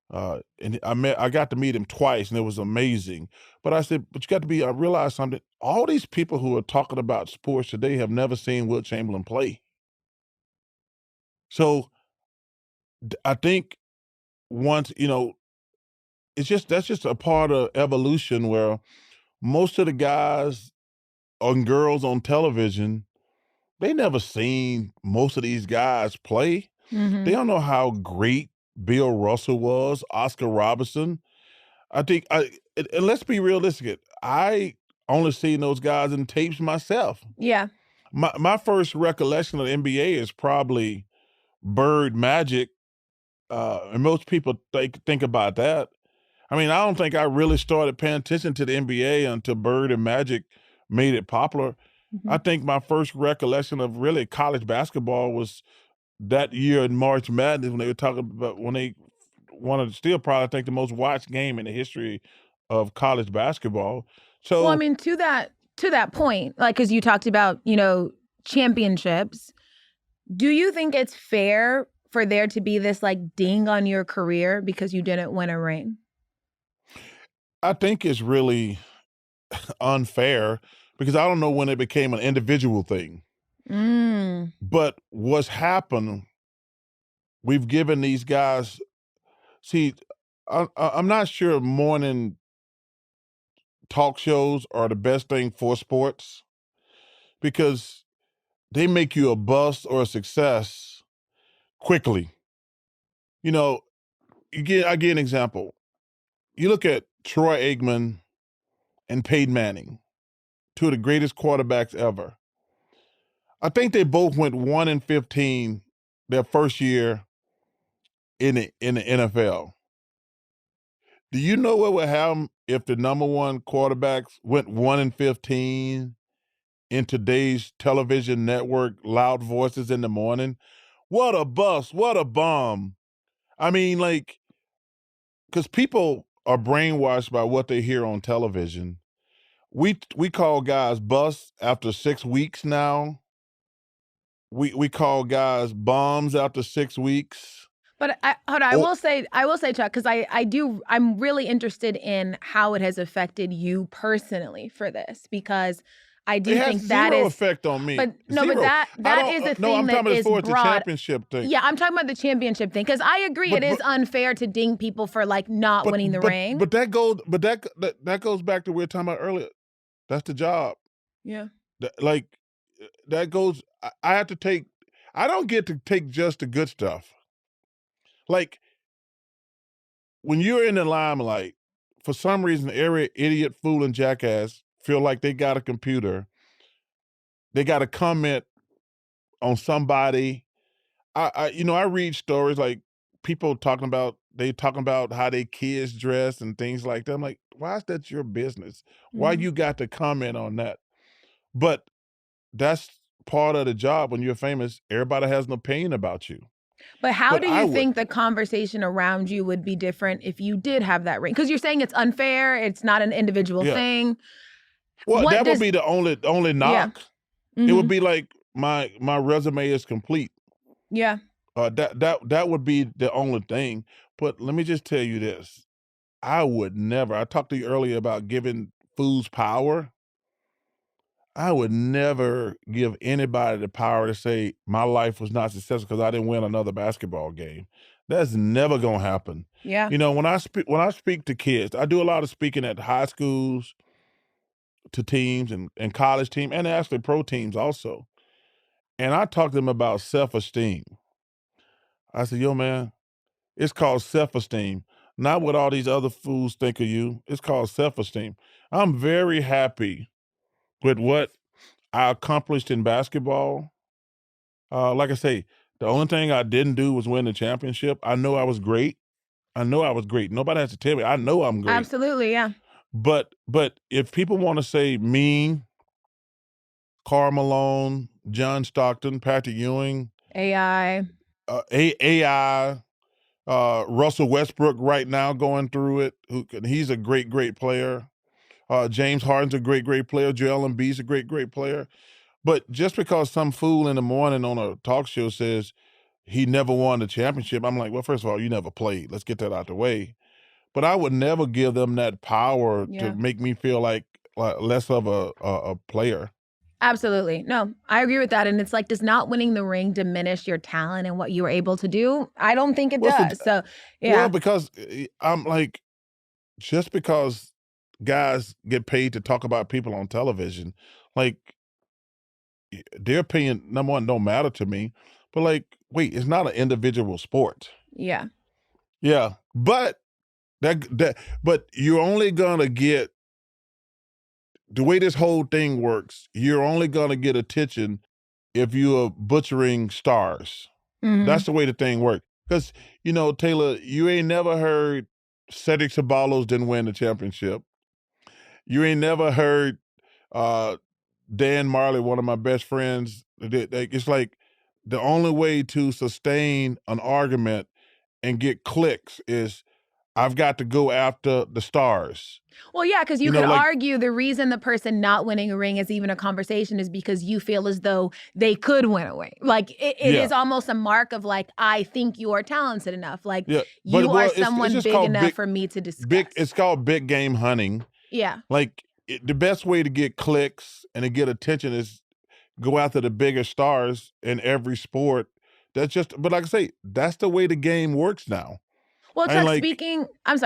And I got to meet him twice, and it was amazing. But I said, but I realized something. All these people who are talking about sports today have never seen Wilt Chamberlain play. So I think once, that's just a part of evolution where most of the guys and girls on television, they never seen most of these guys play. They don't know how great Bill Russell was, Oscar Robertson. I think, and let's be realistic, I only seen those guys in tapes myself. Yeah. My first recollection of the NBA is probably Bird, Magic, and most people think about that. I mean, I don't think I really started paying attention to the NBA until Bird and Magic made it popular. I think my first recollection of really college basketball was that year in March Madness, when they were talking about, when they wanted to still probably think the most watched game in the history of college basketball. So, well, I mean, to that point, because you talked about, championships, do you think it's fair for there to be this ding on your career because you didn't win a ring? I think it's really unfair because I don't know when it became an individual thing. But what's happened, we've given these guys, see, I'm not sure morning talk shows are the best thing for sports because they make you a bust or a success quickly. I give an example. You look at Troy Aikman and Peyton Manning, two of the greatest quarterbacks ever. I think they both went 1-15 their first year in the NFL. Do you know what would happen if the number one quarterbacks went 1-15 in today's television network, loud voices in the morning? What a bust, what a bomb. I mean, like, because people are brainwashed by what they hear on television. We call guys busts after 6 weeks now. We call guys bombs after 6 weeks. But hold on, I will say, Chuck, because I'm really interested in how it has affected you personally for this, because I do think that zero is effect on me. But no, Zero. but that is a thing I'm that talking is about the broad. championship thing. Yeah, I'm talking about the championship thing, because I agree it is unfair to ding people for like not winning the ring. But that goes back to what we were talking about earlier. That's the job. Yeah. That goes. I have to take. I don't get to take just the good stuff. Like, when you're in the limelight, for some reason, every idiot, fool, and jackass feel like they got a computer. They got to comment on somebody. I read stories like people talking about how their kids dress and things like that. I'm like, why is that your business? Why you got to comment on that? But that's part of the job. When you're famous, everybody has an opinion about you. But how do you think the conversation around you would be different if you did have that ring? Because you're saying it's unfair, it's not an individual thing. Well, that would be the only knock. Yeah. It would be like my resume is complete. Yeah. That would be the only thing. But let me just tell you this. I would never. I talked to you earlier about giving fools power. I would never give anybody the power to say my life was not successful because I didn't win another basketball game. That's never gonna happen. Yeah. You know, when I speak to kids, I do a lot of speaking at high schools, to teams and college teams, and actually pro teams also. And I talk to them about self-esteem. I said, yo, man, it's called self-esteem, not what all these other fools think of you. It's called self-esteem. I'm very happy with what I accomplished in basketball. Like I say, the only thing I didn't do was win the championship. I know I was great. Nobody has to tell me. I know I'm great. Absolutely, yeah. But if people want to say me, Karl Malone, John Stockton, Patrick Ewing, AI, Russell Westbrook right now going through it. He's a great player. James Harden's a great player. Joel Embiid's a great player. But just because some fool in the morning on a talk show says he never won the championship, I'm like, well, first of all, you never played. Let's get that out the way. But I would never give them that power to make me feel like less of a player. Absolutely. No, I agree with that. And it's like, does not winning the ring diminish your talent and what you were able to do? I don't think it does. So, yeah. Well, because I'm like, just because guys get paid to talk about people on television, like, their opinion, number one, don't matter to me. But like, wait, it's not an individual sport. Yeah. Yeah. But but you're only gonna get, the way this whole thing works, you're only gonna get attention if you are butchering stars. That's the way the thing works. Because, you know, Taylor, you ain't never heard Cedric Ceballos didn't win the championship. You ain't never heard Dan Marley, one of my best friends. It's like the only way to sustain an argument and get clicks is I've got to go after the stars. Well, yeah, because you could argue the reason the person not winning a ring is even a conversation is because you feel as though they could win a ring. Like, it is almost a mark of like, I think you are talented enough. Like, you are someone big enough for me to discuss. It's called big game hunting. Yeah. Like, the best way to get clicks and to get attention is go after the bigger stars in every sport. But like I say, that's the way the game works now. Well, Chuck,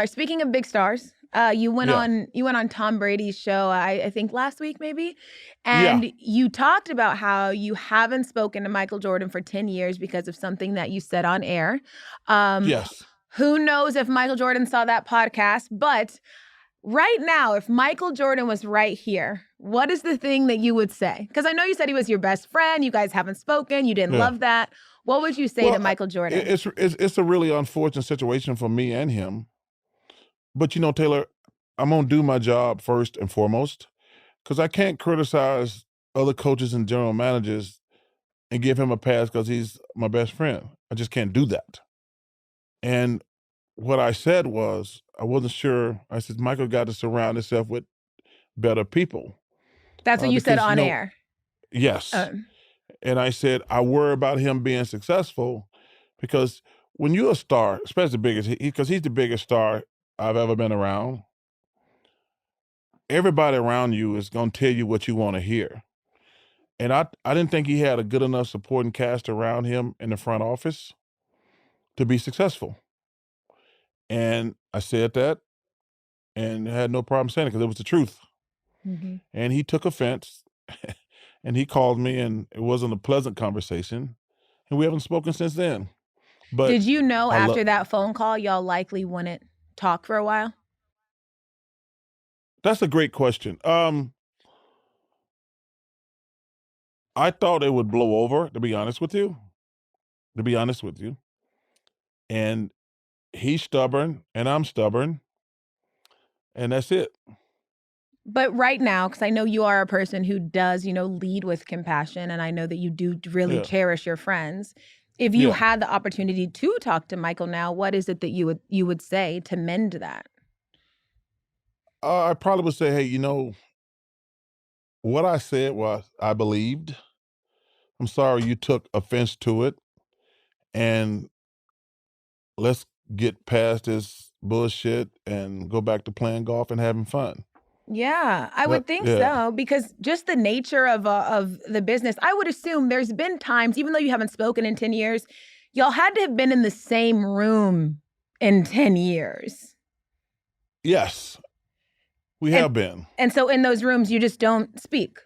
speaking of big stars, you went on Tom Brady's show, I think last week maybe, and you talked about how you haven't spoken to Michael Jordan for 10 years because of something that you said on air. Yes. Who knows if Michael Jordan saw that podcast, but right now, if Michael Jordan was right here, what is the thing that you would say? Because I know you said he was your best friend. You guys haven't spoken. You didn't love that. What would you say to Michael Jordan? It's a really unfortunate situation for me and him. But Taylor, I'm gonna do my job first and foremost because I can't criticize other coaches and general managers and give him a pass because he's my best friend. I just can't do that. And what I said was, I wasn't sure. I said, Michael got to surround himself with better people. That's what you said Because, on air. Yes. And I said, I worry about him being successful because when you're a star, especially because he's the biggest star I've ever been around, everybody around you is going to tell you what you want to hear. And I didn't think he had a good enough supporting cast around him in the front office to be successful. And I said that and had no problem saying it because it was the truth. Mm-hmm. And he took offense and he called me and it wasn't a pleasant conversation. And we haven't spoken since then. But did you know after that phone call, y'all likely wouldn't talk for a while? That's a great question. I thought it would blow over, to be honest with you. And he's stubborn and I'm stubborn. And that's it. But right now, because I know you are a person who does, lead with compassion, and I know that you do really cherish your friends. If you had the opportunity to talk to Michael now, what is it that you would say to mend that? I probably would say, hey, what I said was I believed. I'm sorry you took offense to it. And let's get past this bullshit and go back to playing golf and having fun. Yeah, I would think so, because just the nature of the business, I would assume there's been times, even though you haven't spoken in 10 years, y'all had to have been in the same room in 10 years. Yes, we have been. And so in those rooms, you just don't speak.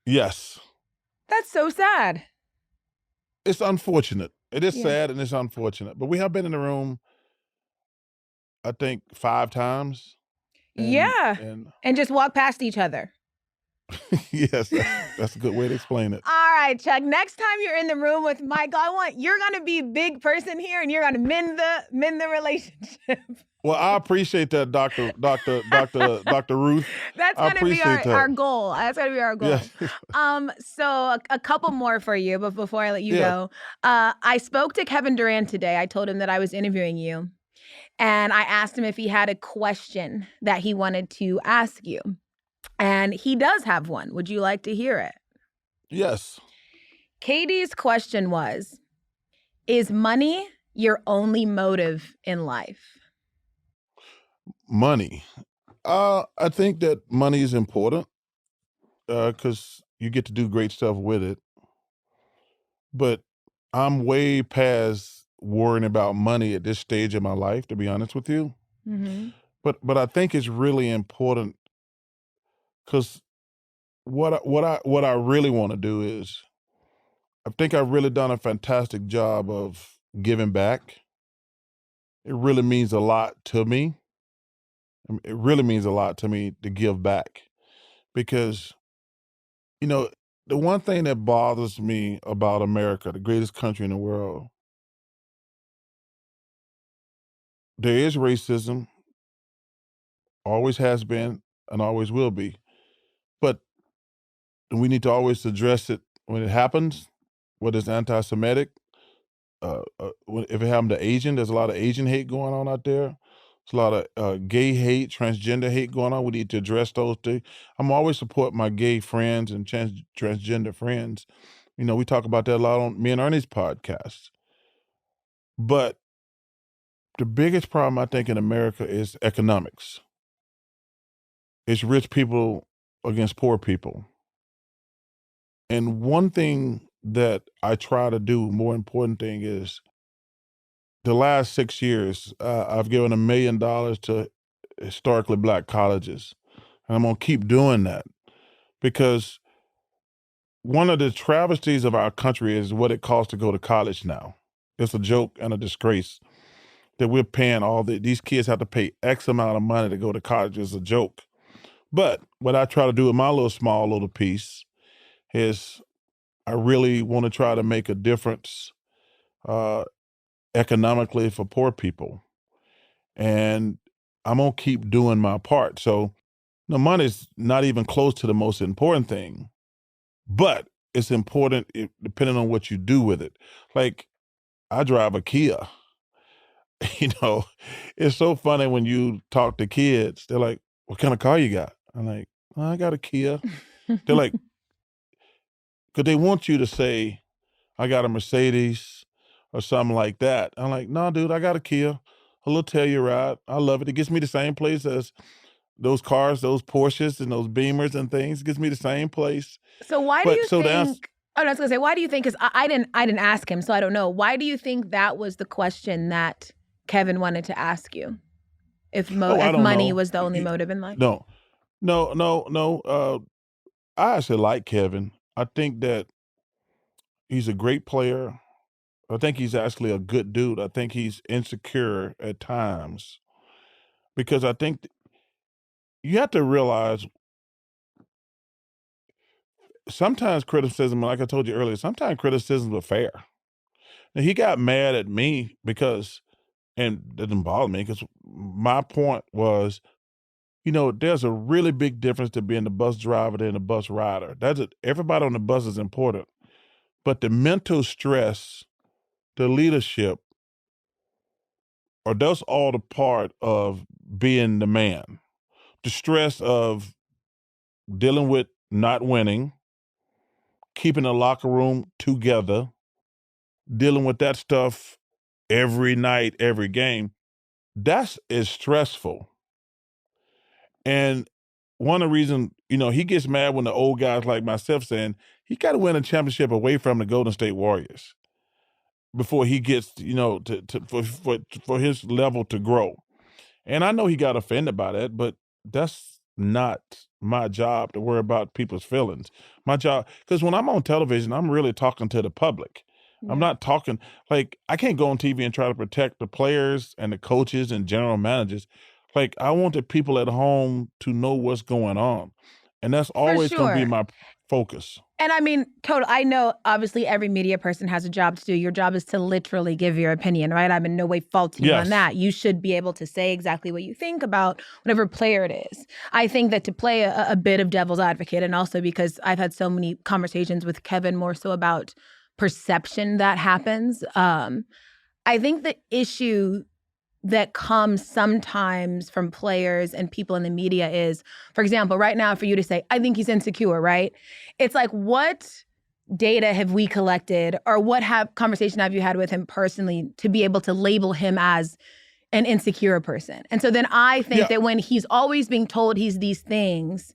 Yes. That's so sad. It's unfortunate. It is sad and it's unfortunate. But we have been in the room, I think, 5 times. And just walk past each other. Yes, that's a good way to explain it. All right, Chuck. Next time you're in the room with Mike, you're going to be a big person here, and you're going to mend the relationship. Well, I appreciate that, Dr. Ruth. That's going to be our goal. That's going to be our goal. Yes. So a couple more for you, but before I let you go, I spoke to Kevin Durant today. I told him that I was interviewing you. And I asked him if he had a question that he wanted to ask you. And he does have one. Would you like to hear it? Yes. Katie's question was, is money your only motive in life? Money. I think that money is important because you get to do great stuff with it. But I'm way past worrying about money at this stage of my life, to be honest with you. Mm-hmm. But I think it's really important because what I really want to do is, I think I've really done a fantastic job of giving back. It really means a lot to me. It really means a lot to me to give back because, the one thing that bothers me about America, the greatest country in the world, there is racism, always has been, and always will be. But we need to always address it when it happens, whether it's anti-Semitic. If it happened to Asian, there's a lot of Asian hate going on out there. There's a lot of gay hate, transgender hate going on. We need to address those things. I'm always support my gay friends and transgender friends. We talk about that a lot on me and Ernie's podcast. But the biggest problem, I think, in America is economics. It's rich people against poor people. And one thing that I try to do, more important thing is, the last 6 years, I've given $1 million to historically Black colleges. And I'm going to keep doing that because one of the travesties of our country is what it costs to go to college now. It's a joke and a disgrace that we're paying these kids have to pay X amount of money to go to college. It's a joke. But what I try to do with my small little piece is I really want to try to make a difference uh, economically for poor people. And I'm going to keep doing my part. So the money's not even close to the most important thing, but it's important depending on what you do with it. Like, I drive a Kia. You know, it's so funny when you talk to kids, they're like, what kind of car you got? I'm like, "Oh, I got a Kia." They're like, because they want you to say, I got a Mercedes or something like that. I'm like, no, dude, I got a Kia, a little Telluride. I love it. It gets me the same place as those cars, those Porsches and those Beamers and things. It gets me the same place. So why do But you so to answer, think? Oh, no, I was gonna say, why do you think? Because I didn't ask him, so I don't know. Why do you think that was the question that Kevin wanted to ask you? I If don't money know. was the only motive in life. No, no. I actually like Kevin. I think that he's a great player. I think he's actually a good dude. I think he's insecure at times because I think you have to realize sometimes criticism, like I told you earlier, sometimes criticisms are fair. Now, he got mad at me because, and it didn't bother me because my point was, there's a really big difference to being the bus driver than the bus rider. Everybody on the bus is important, but the mental stress, the leadership, or that's all the part of being the man. The stress of dealing with not winning, keeping the locker room together, dealing with that stuff every night, every game, that's is stressful. And one of the reasons, he gets mad when the old guys like myself saying he got to win a championship away from the Golden State Warriors before he gets, for his level to grow. And I know he got offended by that, but that's not my job to worry about people's feelings. My job, because when I'm on television, I'm really talking to the public. I'm Yeah. not talking like I can't go on TV and try to protect the players and the coaches and general managers. Like I want the people at home to know what's going on. And that's For always going to be sure. my focus. And I mean, I know obviously every media person has a job to do. Your job is to literally give your opinion, right? I'm in no way faulting you on Yes. that. You should be able to say exactly what you think about whatever player it is. I think that to play a bit of devil's advocate, and also because I've had so many conversations with Kevin more so about perception that happens. I think the issue that comes sometimes from players and people in the media is, for example, right now for you to say, I think he's insecure, right? It's like, what data have we collected or what conversation have you had with him personally to be able to label him as an insecure person? And so then I think that when he's always being told he's these things,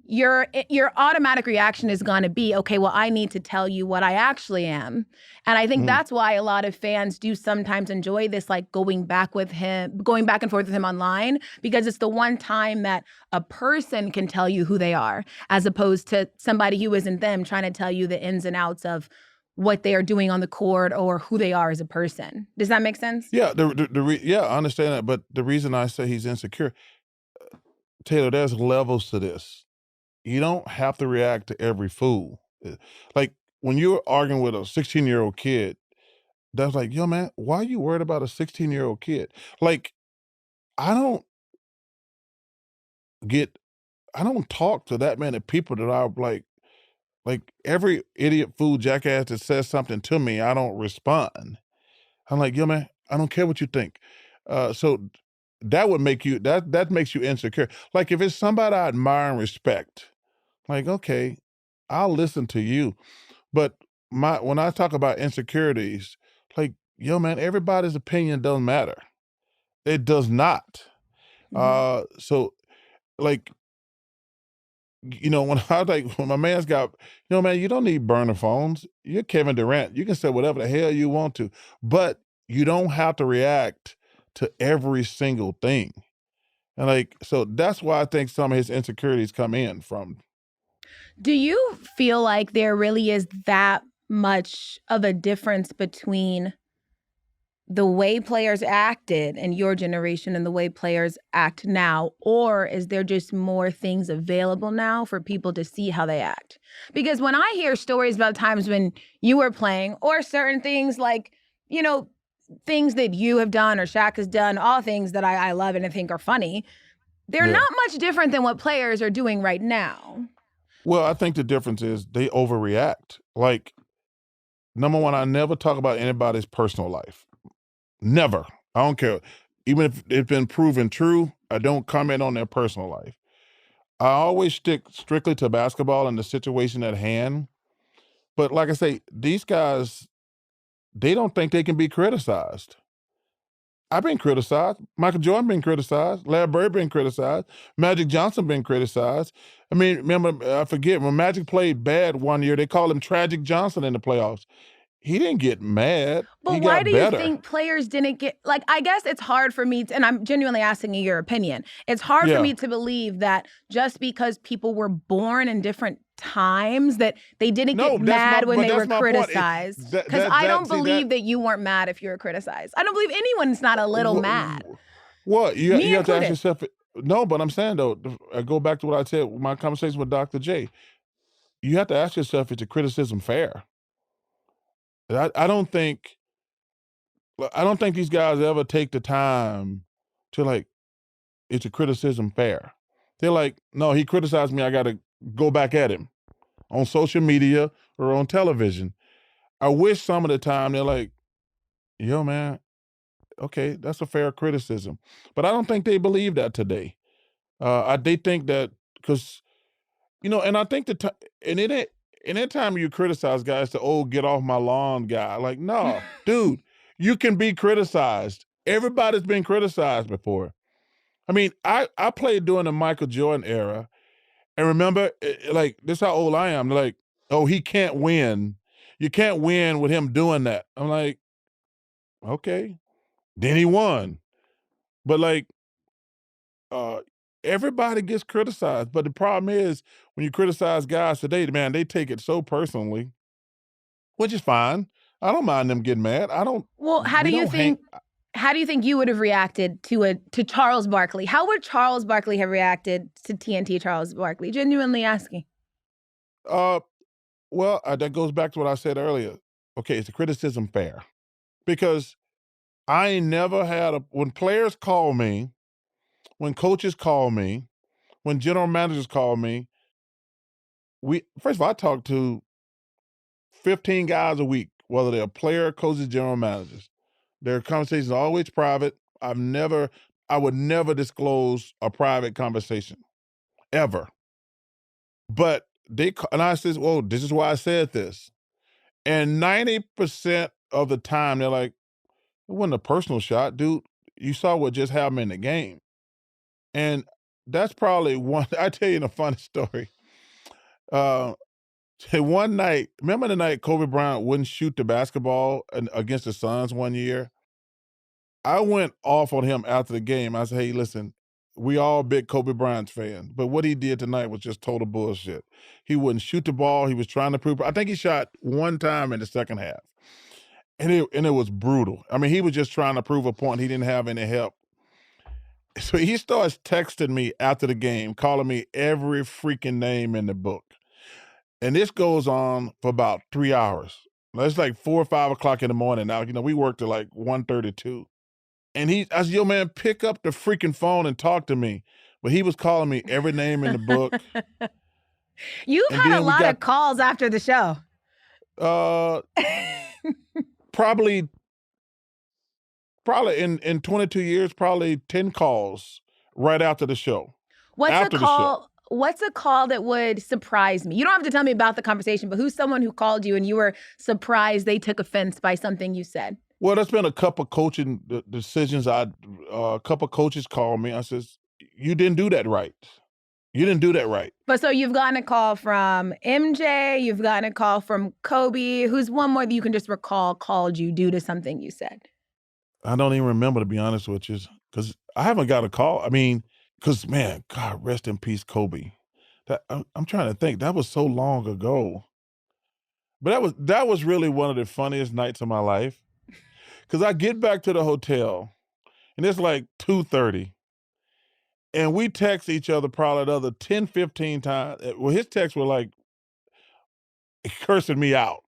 your automatic reaction is going to be, okay, well, I need to tell you what I actually am. And I think that's why a lot of fans do sometimes enjoy this, like going back and forth with him online, because it's the one time that a person can tell you who they are, as opposed to somebody who isn't them trying to tell you the ins and outs of what they are doing on the court or who they are as a person. Does that make sense? Yeah, I understand that. But the reason I say he's insecure, Taylor, there's levels to this. You don't have to react to every fool. Like when you're arguing with a 16-year-old kid, that's like, yo, man, why are you worried about a 16-year-old kid? Like, I don't get, I don't talk to that many people that I like every idiot fool jackass that says something to me, I don't respond. I'm like, yo, man, I don't care what you think. So that would make you, that makes you insecure. Like if it's somebody I admire and respect, like, okay, I'll listen to you. But when I talk about insecurities, like, yo, man, everybody's opinion doesn't matter. It does not. Mhm. So like, when my man's got, man, you don't need burner phones. You're Kevin Durant. You can say whatever the hell you want to, but you don't have to react to every single thing. And like, so that's why I think some of his insecurities come in from. Do you feel like there really is that much of a difference between the way players acted in your generation and the way players act now? Or is there just more things available now for people to see how they act? Because when I hear stories about times when you were playing or certain things like things that you have done or Shaq has done, all things that I love and I think are funny, they're Yeah. not much different than what players are doing right now. Well, I think the difference is they overreact. Like, number one, I never talk about anybody's personal life. Never. I don't care. Even if it's been proven true, I don't comment on their personal life. I always stick strictly to basketball and the situation at hand. But like I say, these guys, they don't think they can be criticized. I've been criticized. Michael Jordan been criticized. Larry Bird been criticized. Magic Johnson been criticized. I mean, remember, I forget, when Magic played bad one year, they called him Tragic Johnson in the playoffs. He didn't get mad. He But why got do you better. think players didn't get, like, I guess it's hard for me, and I'm genuinely asking you your opinion. It's hard for me to believe that just because people were born in different times that they didn't get mad when they were criticized. Because I don't believe that you weren't mad if you were criticized. I don't believe anyone's not a little mad. What? You Me have to ask included. yourself. No, but I'm saying, though, I go back to what I said, my conversation with Dr. J. You have to ask yourself, is the criticism fair? I don't think these guys ever take the time to, like, is the criticism fair? They're like, no, he criticized me, I gotta go back at him on social media or on television. I wish some of the time they're like, yo, man, okay, that's a fair criticism. But I don't think they believe that today. They think that because, and I think and it ain't, anytime you criticize guys, the old get off my lawn guy, like, no, dude, you can be criticized. Everybody's been criticized before. I mean, I played during the Michael Jordan era, and remember, like, this is how old I am. Like, oh, he can't win. You can't win with him doing that. I'm like, okay. Then he won. But like, uh, everybody gets criticized. But the problem is when you criticize guys today, man, they take it so personally, which is fine. I don't mind them getting mad. Well, how do you think you would have reacted to Charles Barkley? How would Charles Barkley have reacted to TNT Charles Barkley? Genuinely asking. Well, that goes back to what I said earlier. Okay, is the criticism fair? Because I ain't never had when players call me, when coaches call me, when general managers call me, first of all, I talk to 15 guys a week, whether they're player, coaches, general managers. Their conversations are always private. I would never disclose a private conversation, ever. But and I says, well, this is why I said this. And 90% of the time, they're like, it wasn't a personal shot, dude. You saw what just happened in the game. And that's probably one, I tell you a funny story. One night, remember the night Kobe Bryant wouldn't shoot the basketball against the Suns one year? I went off on him after the game. I said, hey, listen, we all big Kobe Bryant fans, but what he did tonight was just total bullshit. He wouldn't shoot the ball. He was trying to prove, I think he shot one time in the second half. And it was brutal. I mean, he was just trying to prove a point. He didn't have any help. So he starts texting me after the game, calling me every freaking name in the book. And this goes on for about 3 hours. It's like 4 or 5 o'clock in the morning now. We work till like 1:32. And I said, yo, man, pick up the freaking phone and talk to me. But he was calling me every name in the book. You've had a lot of calls after the show. Probably in 22 years, probably 10 calls right after the show. What's a call that would surprise me? You don't have to tell me about the conversation, but who's someone who called you and you were surprised they took offense by something you said? Well, there's been a couple coaching decisions. A couple coaches called me. I says, you didn't do that right. You didn't do that right. But so you've gotten a call from MJ, you've gotten a call from Kobe. Who's one more that you can just recall called you due to something you said? I don't even remember, to be honest with you, because I haven't got a call. I mean, because, man, God, rest in peace, Kobe. I'm trying to think. That was so long ago. But that was really one of the funniest nights of my life. Because I get back to the hotel, and it's like 2:30. And we text each other probably another 10, 15 times. Well, his texts were like cursing me out.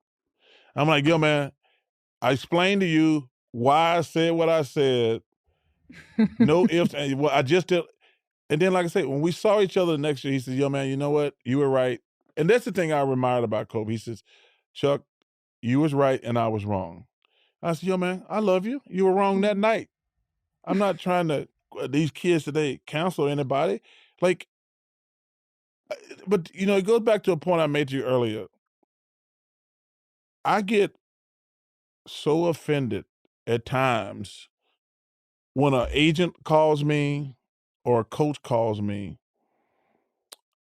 I'm like, yo, man, I explained to you why I said what I said. No ifs. And well, I just did. And then, like I said, when we saw each other the next year, he says, yo, man, you know what? You were right. And that's the thing I admired about Kobe. He says, Chuck, you was right and I was wrong. I said, yo, man, I love you. You were wrong that night. I'm not trying to, these kids today, counsel anybody. Like, but, it goes back to a point I made to you earlier. I get so offended at times when an agent calls me or a coach calls me.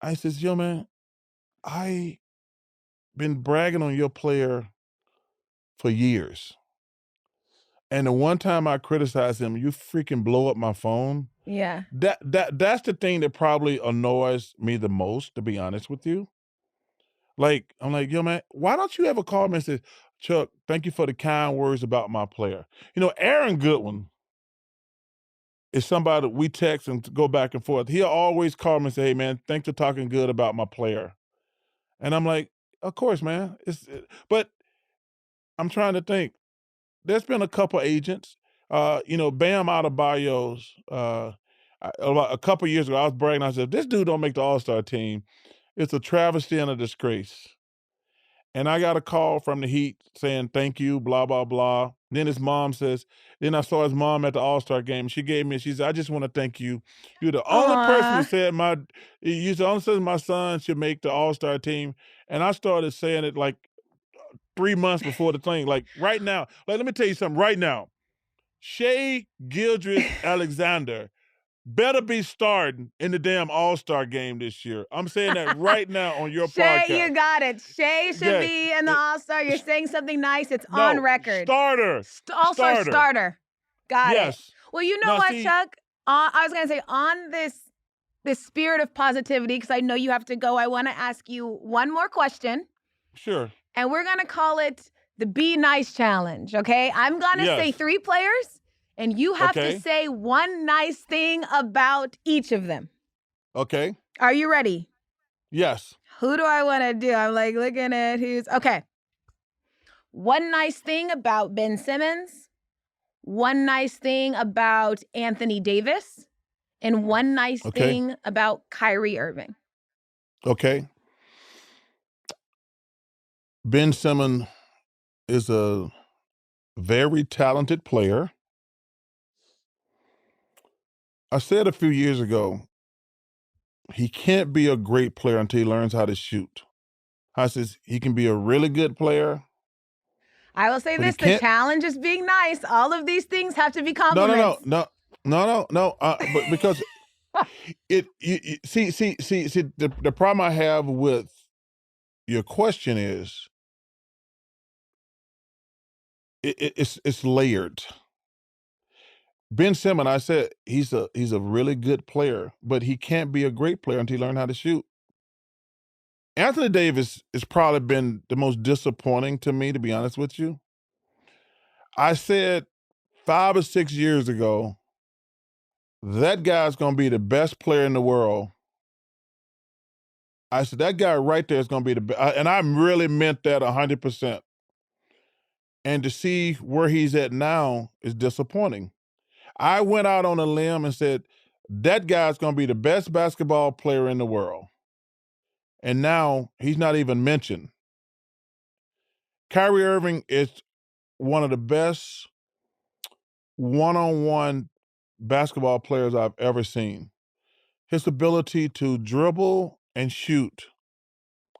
I says, yo, man, I been bragging on your player for years. And the one time I criticize him, you freaking blow up my phone. Yeah. That's the thing that probably annoys me the most, to be honest with you. Like, I'm like, yo, man, why don't you ever call me and say, Chuck, thank you for the kind words about my player. Aaron Goodwin is somebody that we text and go back and forth. He'll always call me and say, hey, man, thanks for talking good about my player. And I'm like, of course, man. But I'm trying to think. There's been a couple agents. Bam Adebayo's, about a couple years ago, I was bragging. I said, if this dude don't make the All-Star team, it's a travesty and a disgrace. And I got a call from the Heat saying, thank you, blah, blah, blah. Then his mom says, then I saw his mom at the All-Star game. She said, I just want to thank you. You're the only person who said you're the only person my son should make the All-Star team. And I started saying it like 3 months before the thing. Like right now, let me tell you something right now. Shai Gilgeous-Alexander better be starting in the damn All-Star game this year. I'm saying that right now on your podcast. Shai, you got it. Shai should be in the All-Star. You're saying something nice. It's on record. Starter. All-Star starter. Got it. Well, you know what, Chuck? I was going to say, on this spirit of positivity, because I know you have to go, I want to ask you one more question. Sure. And we're going to call it the Be Nice Challenge, okay? I'm going to say 3 players, and you have to say one nice thing about each of them. Okay. Are you ready? Yes. Who do I want to do? I'm like looking at who's... Okay. One nice thing about Ben Simmons, one nice thing about Anthony Davis, and one nice thing about Kyrie Irving. Okay. Ben Simmons is a very talented player. I said a few years ago, he can't be a great player until he learns how to shoot. I says he can be a really good player. I will say this, the challenge is being nice. All of these things have to be compliments. No. But because the problem I have with your question is it's layered. Ben Simmons, I said he's a really good player, but he can't be a great player until he learns how to shoot. Anthony Davis has probably been the most disappointing to me, to be honest with you. I said 5 or 6 years ago, that guy's going to be the best player in the world. I said, that guy right there is going to be the best. And I really meant that 100%. And to see where he's at now is disappointing. I went out on a limb and said, that guy's going to be the best basketball player in the world. And now he's not even mentioned. Kyrie Irving is one of the best one-on-one basketball players I've ever seen. His ability to dribble and shoot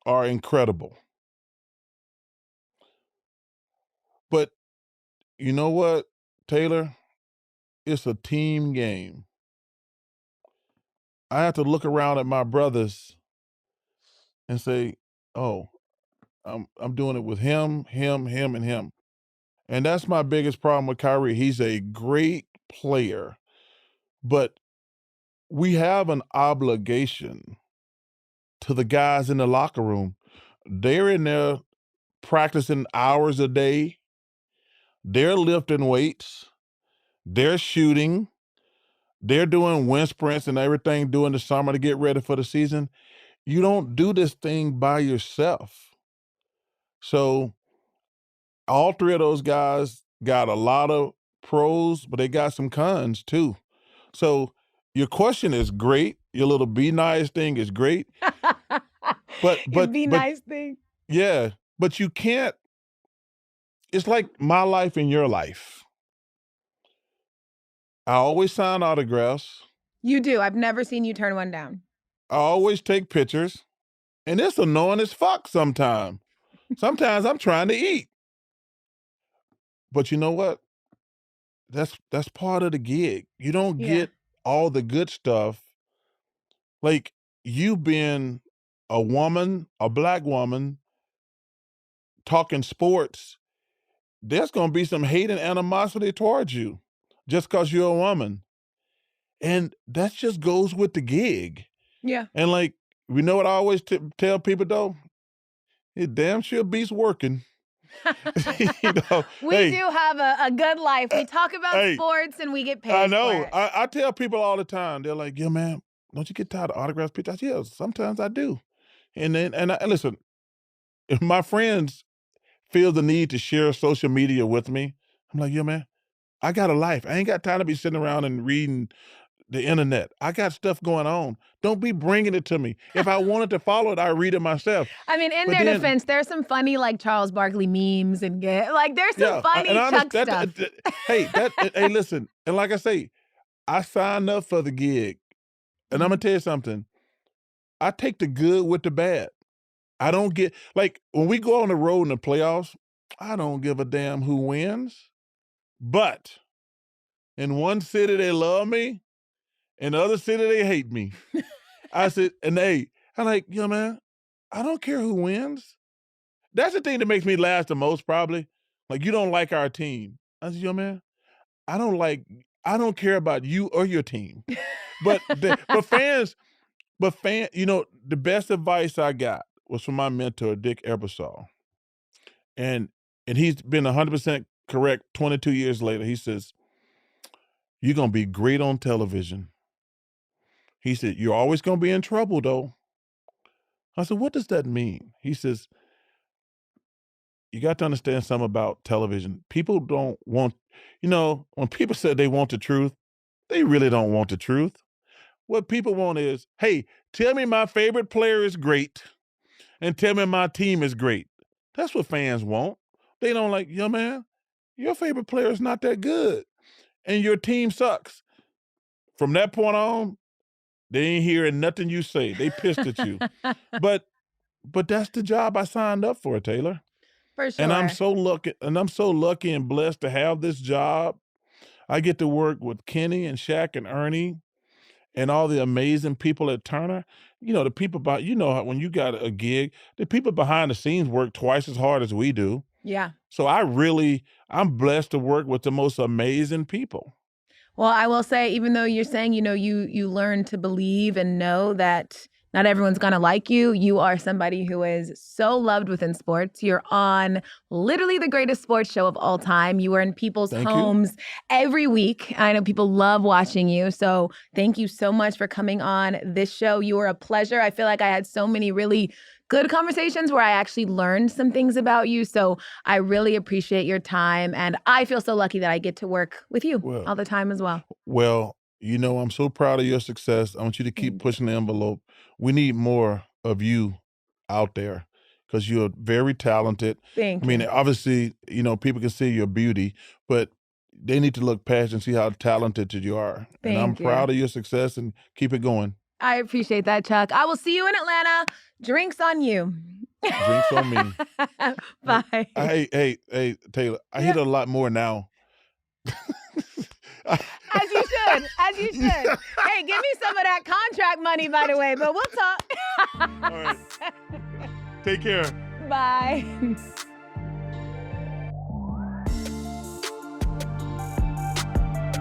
are incredible. But you know what, Taylor? It's a team game. I have to look around at my brothers and say, oh, I'm doing it with him, and him. And that's my biggest problem with Kyrie. He's a great player, but we have an obligation to the guys in the locker room. They're in there practicing hours a day. They're lifting weights. They're shooting. They're doing wind sprints and everything during the summer to get ready for the season. You don't do this thing by yourself. So all three of those guys got a lot of pros, but they got some cons too. So your question is great. Your little be nice thing is great. But be nice thing. Yeah, but you can't. It's like my life and your life. I always sign autographs. You do. I've never seen you turn one down. I always take pictures. And it's annoying as fuck sometimes. Sometimes I'm trying to eat. But you know what? That's part of the gig. You don't get all the good stuff. Like, you being a woman, a Black woman, talking sports, there's going to be some hate and animosity towards you just because you're a woman. And that just goes with the gig. Yeah. And like, we know what I always tell people though? It damn sure beats working. You know, we do have a good life. We talk about sports and we get paid. I know. For it. I tell people all the time, they're like, yeah, man, don't you get tired of autographs, pictures? Yeah, sometimes I do. And listen, if my friends feel the need to share social media with me, I'm like, yeah, man, I got a life. I ain't got time to be sitting around and reading the internet. I got stuff going on. Don't be bringing it to me. If I wanted to follow it, I read it myself. I mean, in their defense, there's some funny like Charles Barkley memes and there's some funny Chuck stuff. Hey, listen. And like I say, I signed up for the gig. And I'm gonna tell you something. I take the good with the bad. I don't get like when we go on the road in the playoffs, I don't give a damn who wins. But in one city they love me. In the other city, they hate me. I said, I'm like, yo, man, I don't care who wins. That's the thing that makes me laugh the most, probably. Like, you don't like our team. I said, yo, man, I don't care about you or your team. But fans, you know, the best advice I got was from my mentor, Dick Ebersol. And he's been 100% correct 22 years later. He says, you're going to be great on television. He said, you're always going to be in trouble, though. I said, what does that mean? He says, you got to understand something about television. People don't want, when people say they want the truth, they really don't want the truth. What people want is, hey, tell me my favorite player is great and tell me my team is great. That's what fans want. They don't like, yo, man, your favorite player is not that good and your team sucks. From that point on, they ain't hearing nothing you say. They pissed at you. But that's the job I signed up for, Taylor. For sure. And I'm so lucky and blessed to have this job. I get to work with Kenny and Shaq and Ernie and all the amazing people at Turner. You know, the people when you got a gig, the people behind the scenes work twice as hard as we do. Yeah. So I'm blessed to work with the most amazing people. Well, I will say, even though you're saying, you learn to believe and know that not everyone's going to like you, you are somebody who is so loved within sports. You're on literally the greatest sports show of all time. You are in people's homes every week. I know people love watching you. So thank you so much for coming on this show. You were a pleasure. I feel like I had so many really good conversations where I actually learned some things about you. So I really appreciate your time. And I feel so lucky that I get to work with you all the time as well. Well, I'm so proud of your success. I want you to keep pushing the envelope. We need more of you out there because you're very talented. Thank you. I mean, obviously, people can see your beauty, but they need to look past and see how talented you are. And I'm proud of your success and keep it going. I appreciate that, Chuck. I will see you in Atlanta. Drinks on you. Drinks on me. Bye. Hey, Taylor, I hit a lot more now. As you should. Hey, give me some of that contract money, by the way, but we'll talk. All right. Take care. Bye.